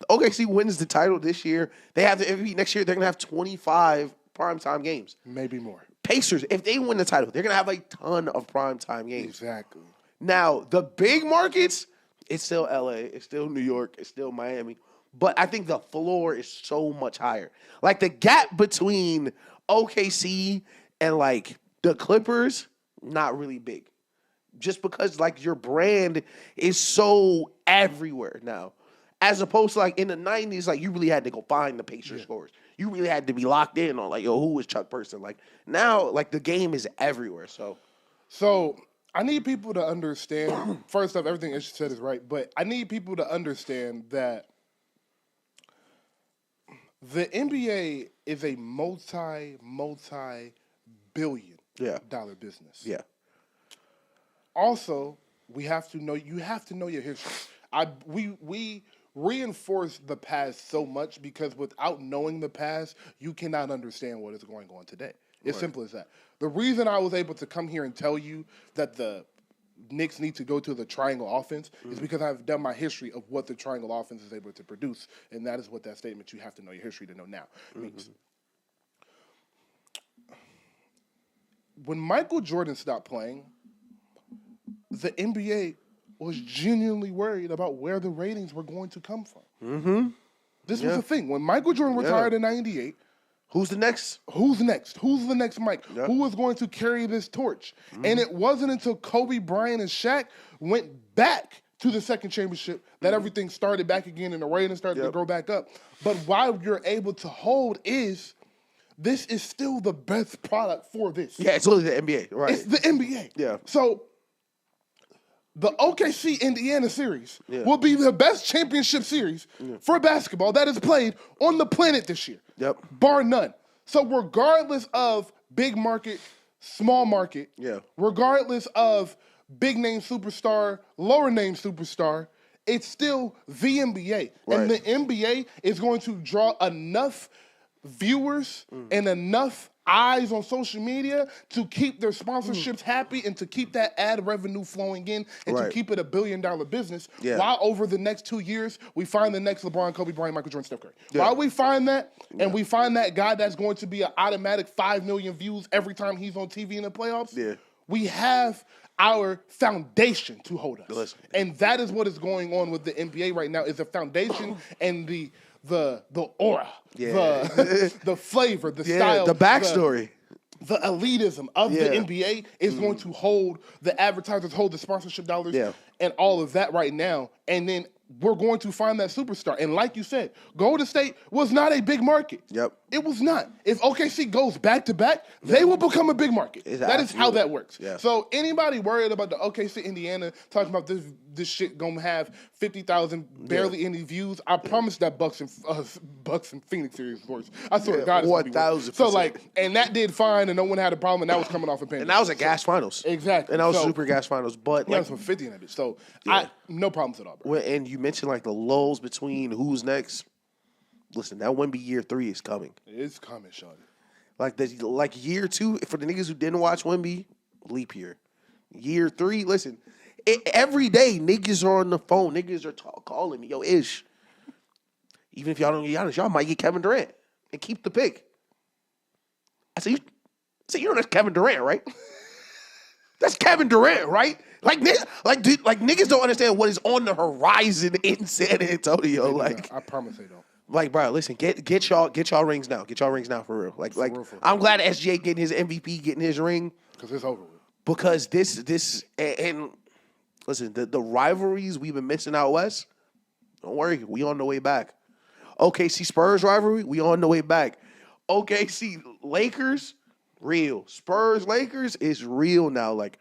OKC wins the title this year. They have the MVP next year. They're going to have 25 primetime games. Maybe more. Pacers, if they win the title, they're going to have a ton of primetime games. Exactly. Now, the big markets, it's still LA, it's still New York, it's still Miami. But I think the floor is so much higher. Like the gap between OKC and the Clippers, not really big. Just because your brand is so everywhere now. As opposed to like in the 90s, like you really had to go find the Pacers scores. You really had to be locked in on like, yo, who is Chuck Person? Like now, like the game is everywhere. So I need people to understand. First off, everything Ish said is right, but I need people to understand that the NBA is a multi-billion-dollar business. Yeah. Also, you have to know your history. We reinforce the past so much because without knowing the past, you cannot understand what is going on today. It's simple as that. The reason I was able to come here and tell you that the Knicks need to go to the triangle offense is because I've done my history of what the triangle offense is able to produce, and that is what that statement, you have to know your history to know now, means. When Michael Jordan stopped playing, the NBA was genuinely worried about where the ratings were going to come from. This was the thing. When Michael Jordan retired in 98, who's the next? Who's next? Who's the next Mike? Yep. Who was going to carry this torch? And it wasn't until Kobe Bryant and Shaq went back to the second championship that everything started back again and the ratings started to grow back up. But why you're able to hold is this is still the best product for this. Yeah, it's only the NBA, right? It's the NBA. Yeah. So the OKC Indiana series will be the best championship series for basketball that is played on the planet this year. Yep. Bar none. So regardless of big market, small market, regardless of big name superstar, lower name superstar, it's still the NBA. Right. And the NBA is going to draw enough viewers and enough eyes on social media to keep their sponsorships happy and to keep that ad revenue flowing in and to keep it $1 billion business. While over the next 2 years, we find the next LeBron, Kobe Bryant, Michael Jordan, Steph Curry. While we find that, and we find that guy that's going to be an automatic 5 million views every time he's on TV in the playoffs, we have our foundation to hold us. Listen. And that is what is going on with the NBA right now, is the foundation and the aura, the flavor, the style, the backstory. The elitism of the NBA is going to hold the advertisers, hold the sponsorship dollars, and all of that right now. And then we're going to find that superstar. And like you said, Golden State was not a big market. Yep. It was not. If OKC goes back to back, they will become a big market. That is how that works. Yeah. So anybody worried about the OKC Indiana talking about this shit gonna have 50,000 barely any views, I promise that Bucks and Phoenix series worse. I swear to God, it's 1,000%. So like, and that did fine, and no one had a problem, and that was coming off a pandemic. And that was a gas finals. Exactly. And that was super gas finals. But like, was 50 in that bitch. So no problems at all, bro. And you mentioned like the lulls between who's next. Listen, that Wemby year 3 is coming. It's coming, Shawty. Like year 2, for the niggas who didn't watch Wemby, leap year. Year 3, listen, every day niggas are on the phone. Niggas are calling me, yo, Ish. Even if y'all don't get honest, y'all might get Kevin Durant and keep the pick. I say, you know that's Kevin Durant, right? That's Kevin Durant, right? Like niggas don't understand what is on the horizon in San Antonio. Like, I promise they don't. Like, bro, listen, get y'all rings now. Get y'all rings now for real. Like, I'm glad SGA getting his MVP, getting his ring. Because it's over with. Because this and listen, the rivalries we've been missing out west, don't worry, we on the way back. OKC Spurs rivalry, we on the way back. OKC Lakers, real. Spurs Lakers is real now. Like,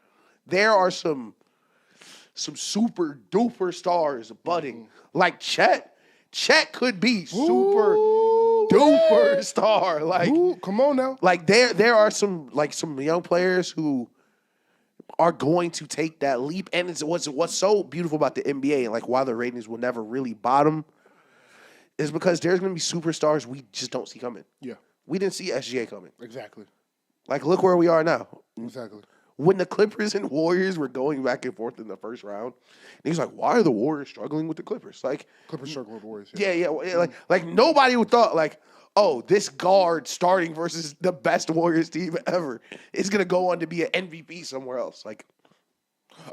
there are some super duper stars budding. Like Chet could be super duper star. Like, come on now. Like there are some young players who are going to take that leap. And it's what's so beautiful about the NBA and like why the ratings will never really bottom is because there's gonna be superstars we just don't see coming. Yeah. We didn't see SGA coming. Exactly. Like, look where we are now. Exactly. When the Clippers and Warriors were going back and forth in the first round, and he's like, why are the Warriors struggling with the Clippers? Like, Clippers struggling with the Warriors. Yeah. Like nobody would thought, like, oh, this guard starting versus the best Warriors team ever is going to go on to be an MVP somewhere else. Like,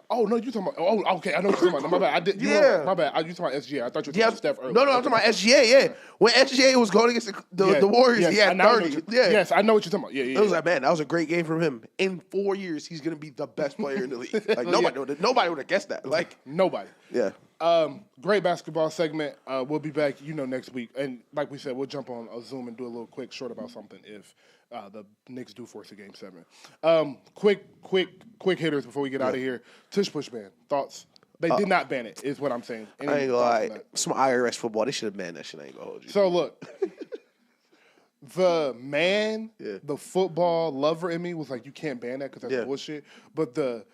oh, no, you're talking about, okay, I know what you're talking about. My bad. My bad. You talking about SGA. I thought you were talking about Steph earlier. No, I'm talking about SGA, yeah. When SGA was going against the Warriors, he had 30. Yes, I know what you're talking about. Yeah. It was like, man, that was a great game from him. In 4 years, he's going to be the best player in the league. Like, nobody would have guessed that. Like, nobody. Yeah. Great basketball segment. We'll be back, next week. And like we said, we'll jump on a Zoom and do a little quick short about something if the Knicks do force a Game 7. Quick hitters before we get out of here. Tush Push ban. Thoughts? They did not ban it, is what I'm saying. I ain't gonna lie. Some IRS football, they should have banned that shit. I ain't gonna hold you. So, look. The football lover in me was like, you can't ban that because that's bullshit. But the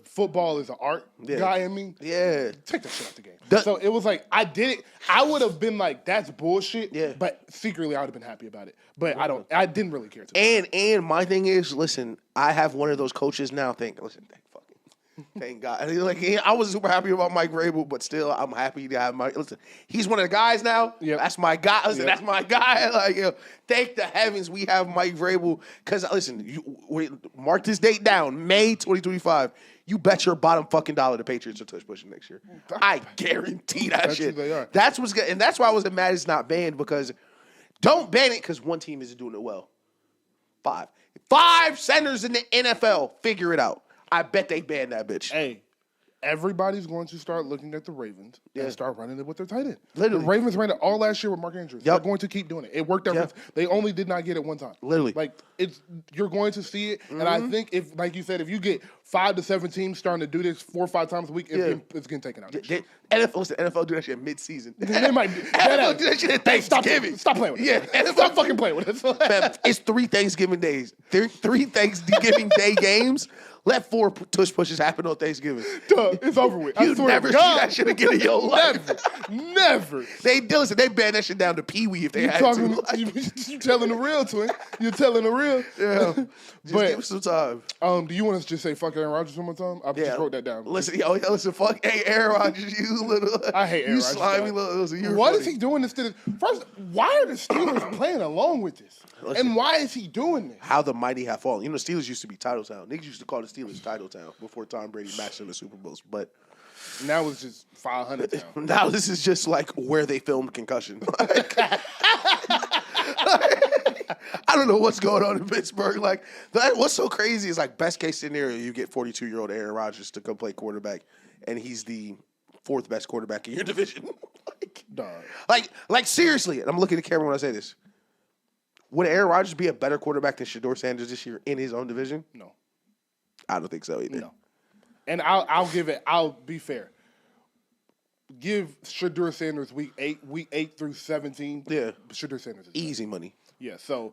football is an art guy in me. Yeah. Take that shit out the game. So it was like, I did it. I would have been like, that's bullshit. Yeah. But secretly, I would have been happy about it. But I didn't really care. And my thing is, listen, I have one of those coaches now thank God. I was super happy about Mike Vrabel, but still, I'm happy to have Mike. Listen, he's one of the guys now. Yeah, that's my guy. Listen, that's my guy. Thank the heavens we have Mike Vrabel. Because listen, mark this date down, May 2025. You bet your bottom fucking dollar the Patriots are tush pushing next year. I guarantee that shit. They are. That's what's good, and that's why I was mad it's not banned, because don't ban it because one team isn't doing it well. Five centers in the NFL. Figure it out. I bet they banned that bitch. Hey, everybody's going to start looking at the Ravens and start running it with their tight end. Literally. The Ravens ran it all last year with Mark Andrews. They're going to keep doing it. It worked out. They only did not get it one time. Literally. You're going to see it. Mm-hmm. And I think if, like you said, if you get 5 to 7 teams starting to do this 4 or 5 times a week, it's getting taken out. NFL do that shit mid-season. They might NFL do that shit at Thanksgiving. Stop playing with it. Yeah. Stop fucking playing with it. Man, it's 3 Thanksgiving days. 3 Thanksgiving Day games. Let 4 tush pushes happen on Thanksgiving. Duh, it's over with. You never see that shit again in your life. Never. They banned that shit down to Pee-wee if they had to. You telling the real, twin. You're telling the real. Yeah. Just give us some time. Do you want us to just say fuck Aaron Rodgers one more time? I just wrote that down. Listen, fuck Aaron Rodgers, you little. I hate Aaron Rodgers. You slimy little. Why is he doing this to this? First, why are the Steelers playing along with this? Listen, and why is he doing this? How the mighty have fallen. The Steelers used to be Title Town. Niggas used to call the Steelers Title Town before Tom Brady matched in the Super Bowls. But now it's just 500 Town. Now this is just like where they filmed Concussion. I don't know what's going on in Pittsburgh. What's so crazy is best case scenario, you get 42-year-old Aaron Rodgers to come play quarterback, and he's the 4th best quarterback in your division. Seriously, and I'm looking at the camera when I say this. Would Aaron Rodgers be a better quarterback than Shedeur Sanders this year in his own division? No. I don't think so either. No. And I'll be fair. Give Shedeur Sanders week 8 through 17. Yeah. Shedeur Sanders is easy money. Yeah, so.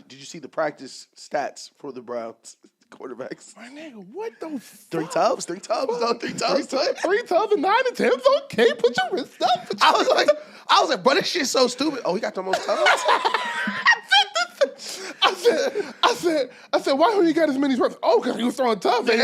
Did you see the practice stats for the Browns quarterbacks? My nigga, what the fuck? 3 tubs, though. 3 tubs. 3 tubs and 9 attempts? Okay, put your wrist up. I was like, bro, this shit's so stupid. Oh, he got the most tubs? I said, why don't he got as many reps? Oh, because he was throwing tough. This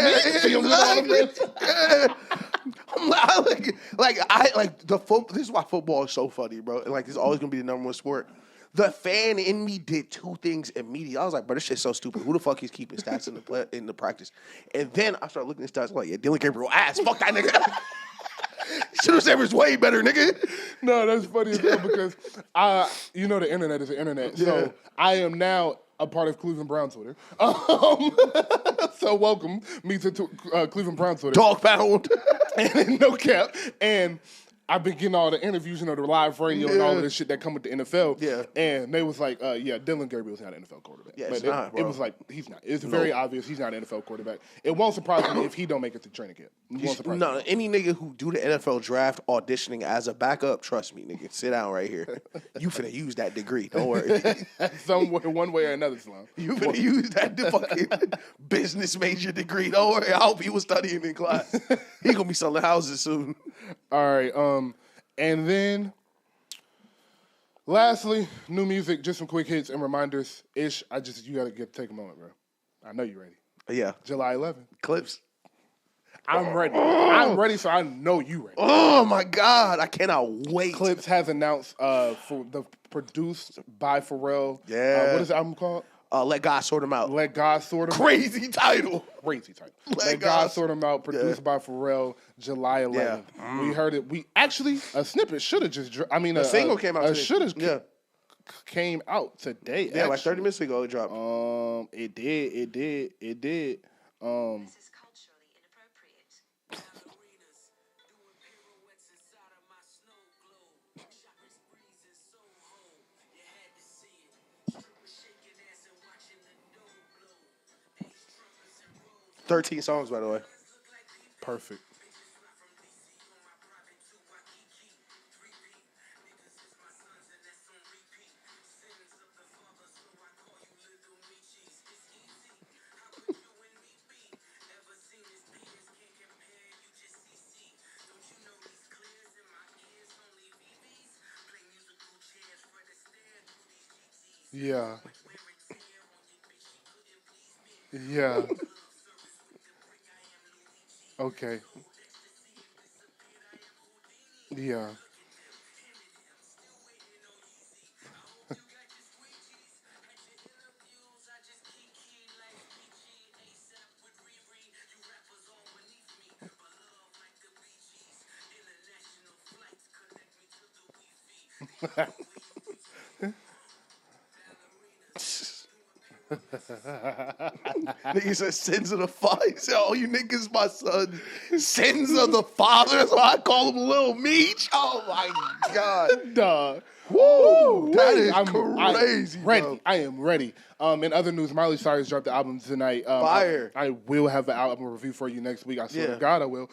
is why football is so funny, bro. This is always gonna be the number 1 sport. The fan in me did 2 things immediately. I was like, bro, this shit's so stupid. Who the fuck is keeping stats in the practice? And then I started looking at stats. I'm like, Dylan Gabriel ass. Fuck that nigga. Shedeur Sanders way better, nigga. No, that's funny as well because the internet is the internet. Yeah. So I am now a part of Cleveland Brown Twitter. So welcome me to Cleveland Brown Twitter. Dog pound. And no cap. And I've been getting all the interviews, the live radio and all of this shit that come with the NFL. Yeah. And they was like, Dylan Gabriel's not an NFL quarterback. Yeah, it was like, he's not. It's very obvious he's not an NFL quarterback. It won't surprise me if he don't make it to training camp. No, any nigga who do the NFL draft auditioning as a backup, trust me, nigga, sit down right here. You finna use that degree. Don't worry. One way or another, Sloan. You finna use that fucking business major degree. Don't worry. I hope he was studying in class. He gonna be selling houses soon. All right. And then, lastly, new music, just some quick hits and reminders. You gotta take a moment, bro. I know you're ready. Yeah. July 11th. Clipse. I'm ready. I'm ready, so I know you ready. Oh my God, I cannot wait. Clipse has announced produced by Pharrell. Yeah. What is the album called? Let God Sort Him Out. Let God Sort Him Out. Crazy title. Let God Sort Him Out, produced by Pharrell, July 11th. Yeah. We heard it. A snippet should have just a single came out today. Came out today. Yeah, actually. 30 minutes ago it dropped. It did. This is culturally inappropriate. 13 songs, by the way. Perfect. Yeah. Yeah. Okay. Yeah. Nigga said sins of the father. He said, "Oh, you niggas, my son, sins of the father." That's why I call him Lil Meech. Oh my god, Duh. woo, that is I'm crazy, ready. bro. I am ready. In other news, Miley Cyrus dropped the album tonight. Fire. I will have the album review for you next week. I swear Yeah. to God, I will.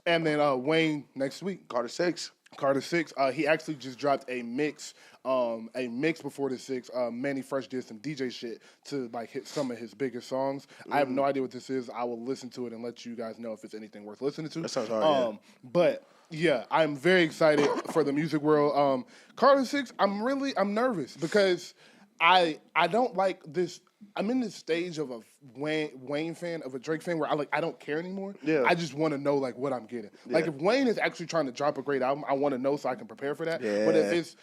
And then Wayne next week. Carter 6. Carter 6. He actually just dropped a mix before the 6. Manny Fresh did some DJ shit to like hit some of his biggest songs. I have no idea what this is. I will listen to it and let you guys know if it's anything worth listening to. That sounds hard. But yeah, I'm very excited for the music world. Carter 6. I'm nervous because I don't like this. I'm in this stage of a Wayne fan, of a Drake fan, where I don't care anymore. Yeah. I just want to know like what I'm getting. Like if Wayne is actually trying to drop a great album, I want to know so I can prepare for that. Yeah. But if it's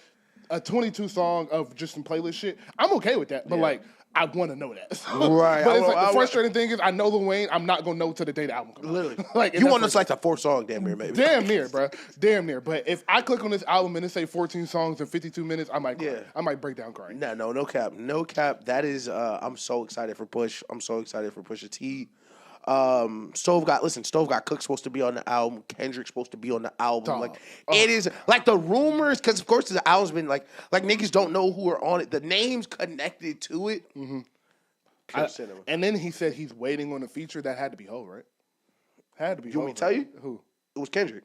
a 22 song of just some playlist shit, I'm okay with that. But like I want to know that. Right. But it's like the frustrating thing is I know Lil Wayne, I'm not gonna know till the day the album comes out. Literally. Like You want us like the 4th song, damn near, maybe. Damn near, bro. Damn near. But if I click on this album and it say 14 songs in 52 minutes, I might cry. Yeah. I might break down crying. No cap. No cap. That is, I'm so excited for Push. I'm so excited for Pusha T. Stove got Cook supposed to be on the album. Kendrick's supposed to be on the album. Dog. Like it is like the rumors, because of course the album's been like niggas don't know who are on it. The names connected to it. Pure cinema. And then he said he's waiting on a feature that had to be Ho, right? Had to be. You want me to tell you? Who? It was Kendrick.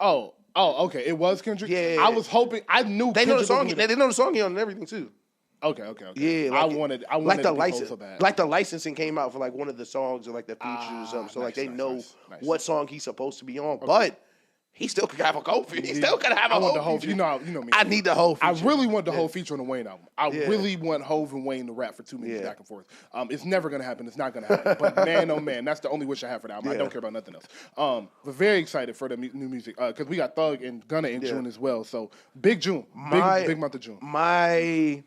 Oh, okay. It was Kendrick. Yeah. I was hoping. I knew They know the Kendrick song. was gonna- They know the song he on and everything too. Okay. Yeah, I like wanted like it the to be Ho license, so bad. like the licensing came out for like one of the songs or like the features or something. So like they know nice. what song he's supposed to be on, but he still could have a co feature. He still could have a I want whole the whole. feature. You know me. I need the whole feature. I really want the whole feature on the Wayne album. I Yeah. really want Hove and Wayne to rap for 2 minutes Yeah. back and forth. It's never gonna happen. It's not gonna happen. But man, oh man, that's the only wish I have for the album. I Yeah. don't care about nothing else. But very excited for the new music because we got Thug and Gunna in June as well. So big June, big month of June. My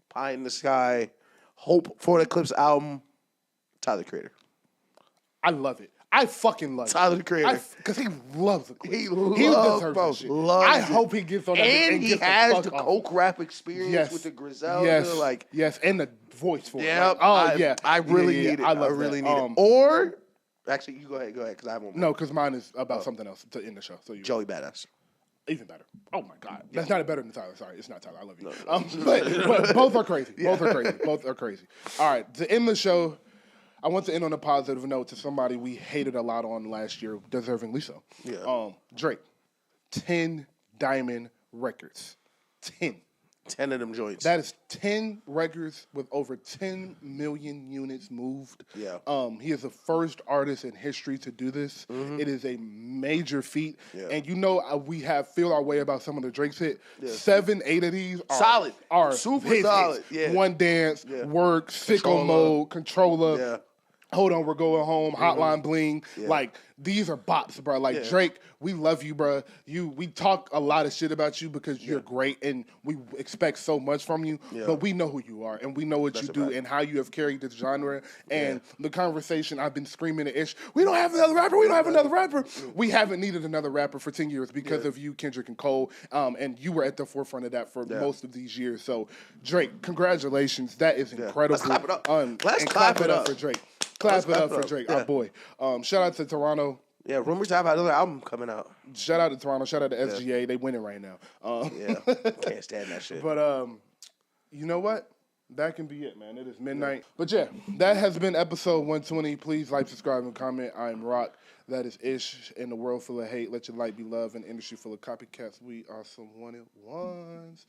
pie in the sky hope for the Clipse album, Tyler the Creator. I love it. I fucking love Tyler the Creator. because he loves the Clipse. He deserves bro, that shit. loves I it. hope he gets on that bitch And he gets has fuck the off. coke rap experience with the Griselda. Yes, and the voice for it. Yeah, Like, I really need it. I love really that. need it. Or actually, you go ahead, because I have one more. No, because mine is about something else to end the show. So you Joey Badass. even better. Oh my God, that's not better than Tyler. Sorry, it's not Tyler. I love you. But both are crazy. Both are crazy. All right, to end the show, I want to end on a positive note to somebody we hated a lot on last year, deservingly so. Yeah. Drake, 10 diamond records, 10. 10 of them joints. That is 10 records with over 10 million units moved. Yeah. He is the first artist in history to do this. It is a major feat. Yeah. And you know we have feel our way about some of the Drake's hit. 7, 8 of these are Solid. Are Super hits. solid. Yeah. One Dance, Work, Sicko Mode, Controller. Yeah. Hold on, we're going home. Hotline Bling. Yeah. Like these are bops, bro. Like Drake, we love you, bro. We talk a lot of shit about you because you're great and we expect so much from you. Yeah. But we know who you are and we know what you do fact. and how you have carried this genre. And the conversation I've been screaming at Ish, we don't have another rapper. We don't have another rapper. We haven't needed another rapper for 10 years because of you, Kendrick and Cole. And you were at the forefront of that for most of these years. So Drake, congratulations. That is incredible. Let's clap it up. Let's clap it up for Drake. Clap it up for Drake, our boy. Shout out to Toronto. Yeah, rumors have another album coming out. Shout out to Toronto. Shout out to SGA. They winning right now. Yeah, can't stand that shit. But you know what? That can be it, man. It is midnight. But yeah, that has been episode 120. Please like, subscribe, and comment. I'm Rock. That is Ish. In the world full of hate, let your light be love. In an industry full of copycats, we are some wanted ones.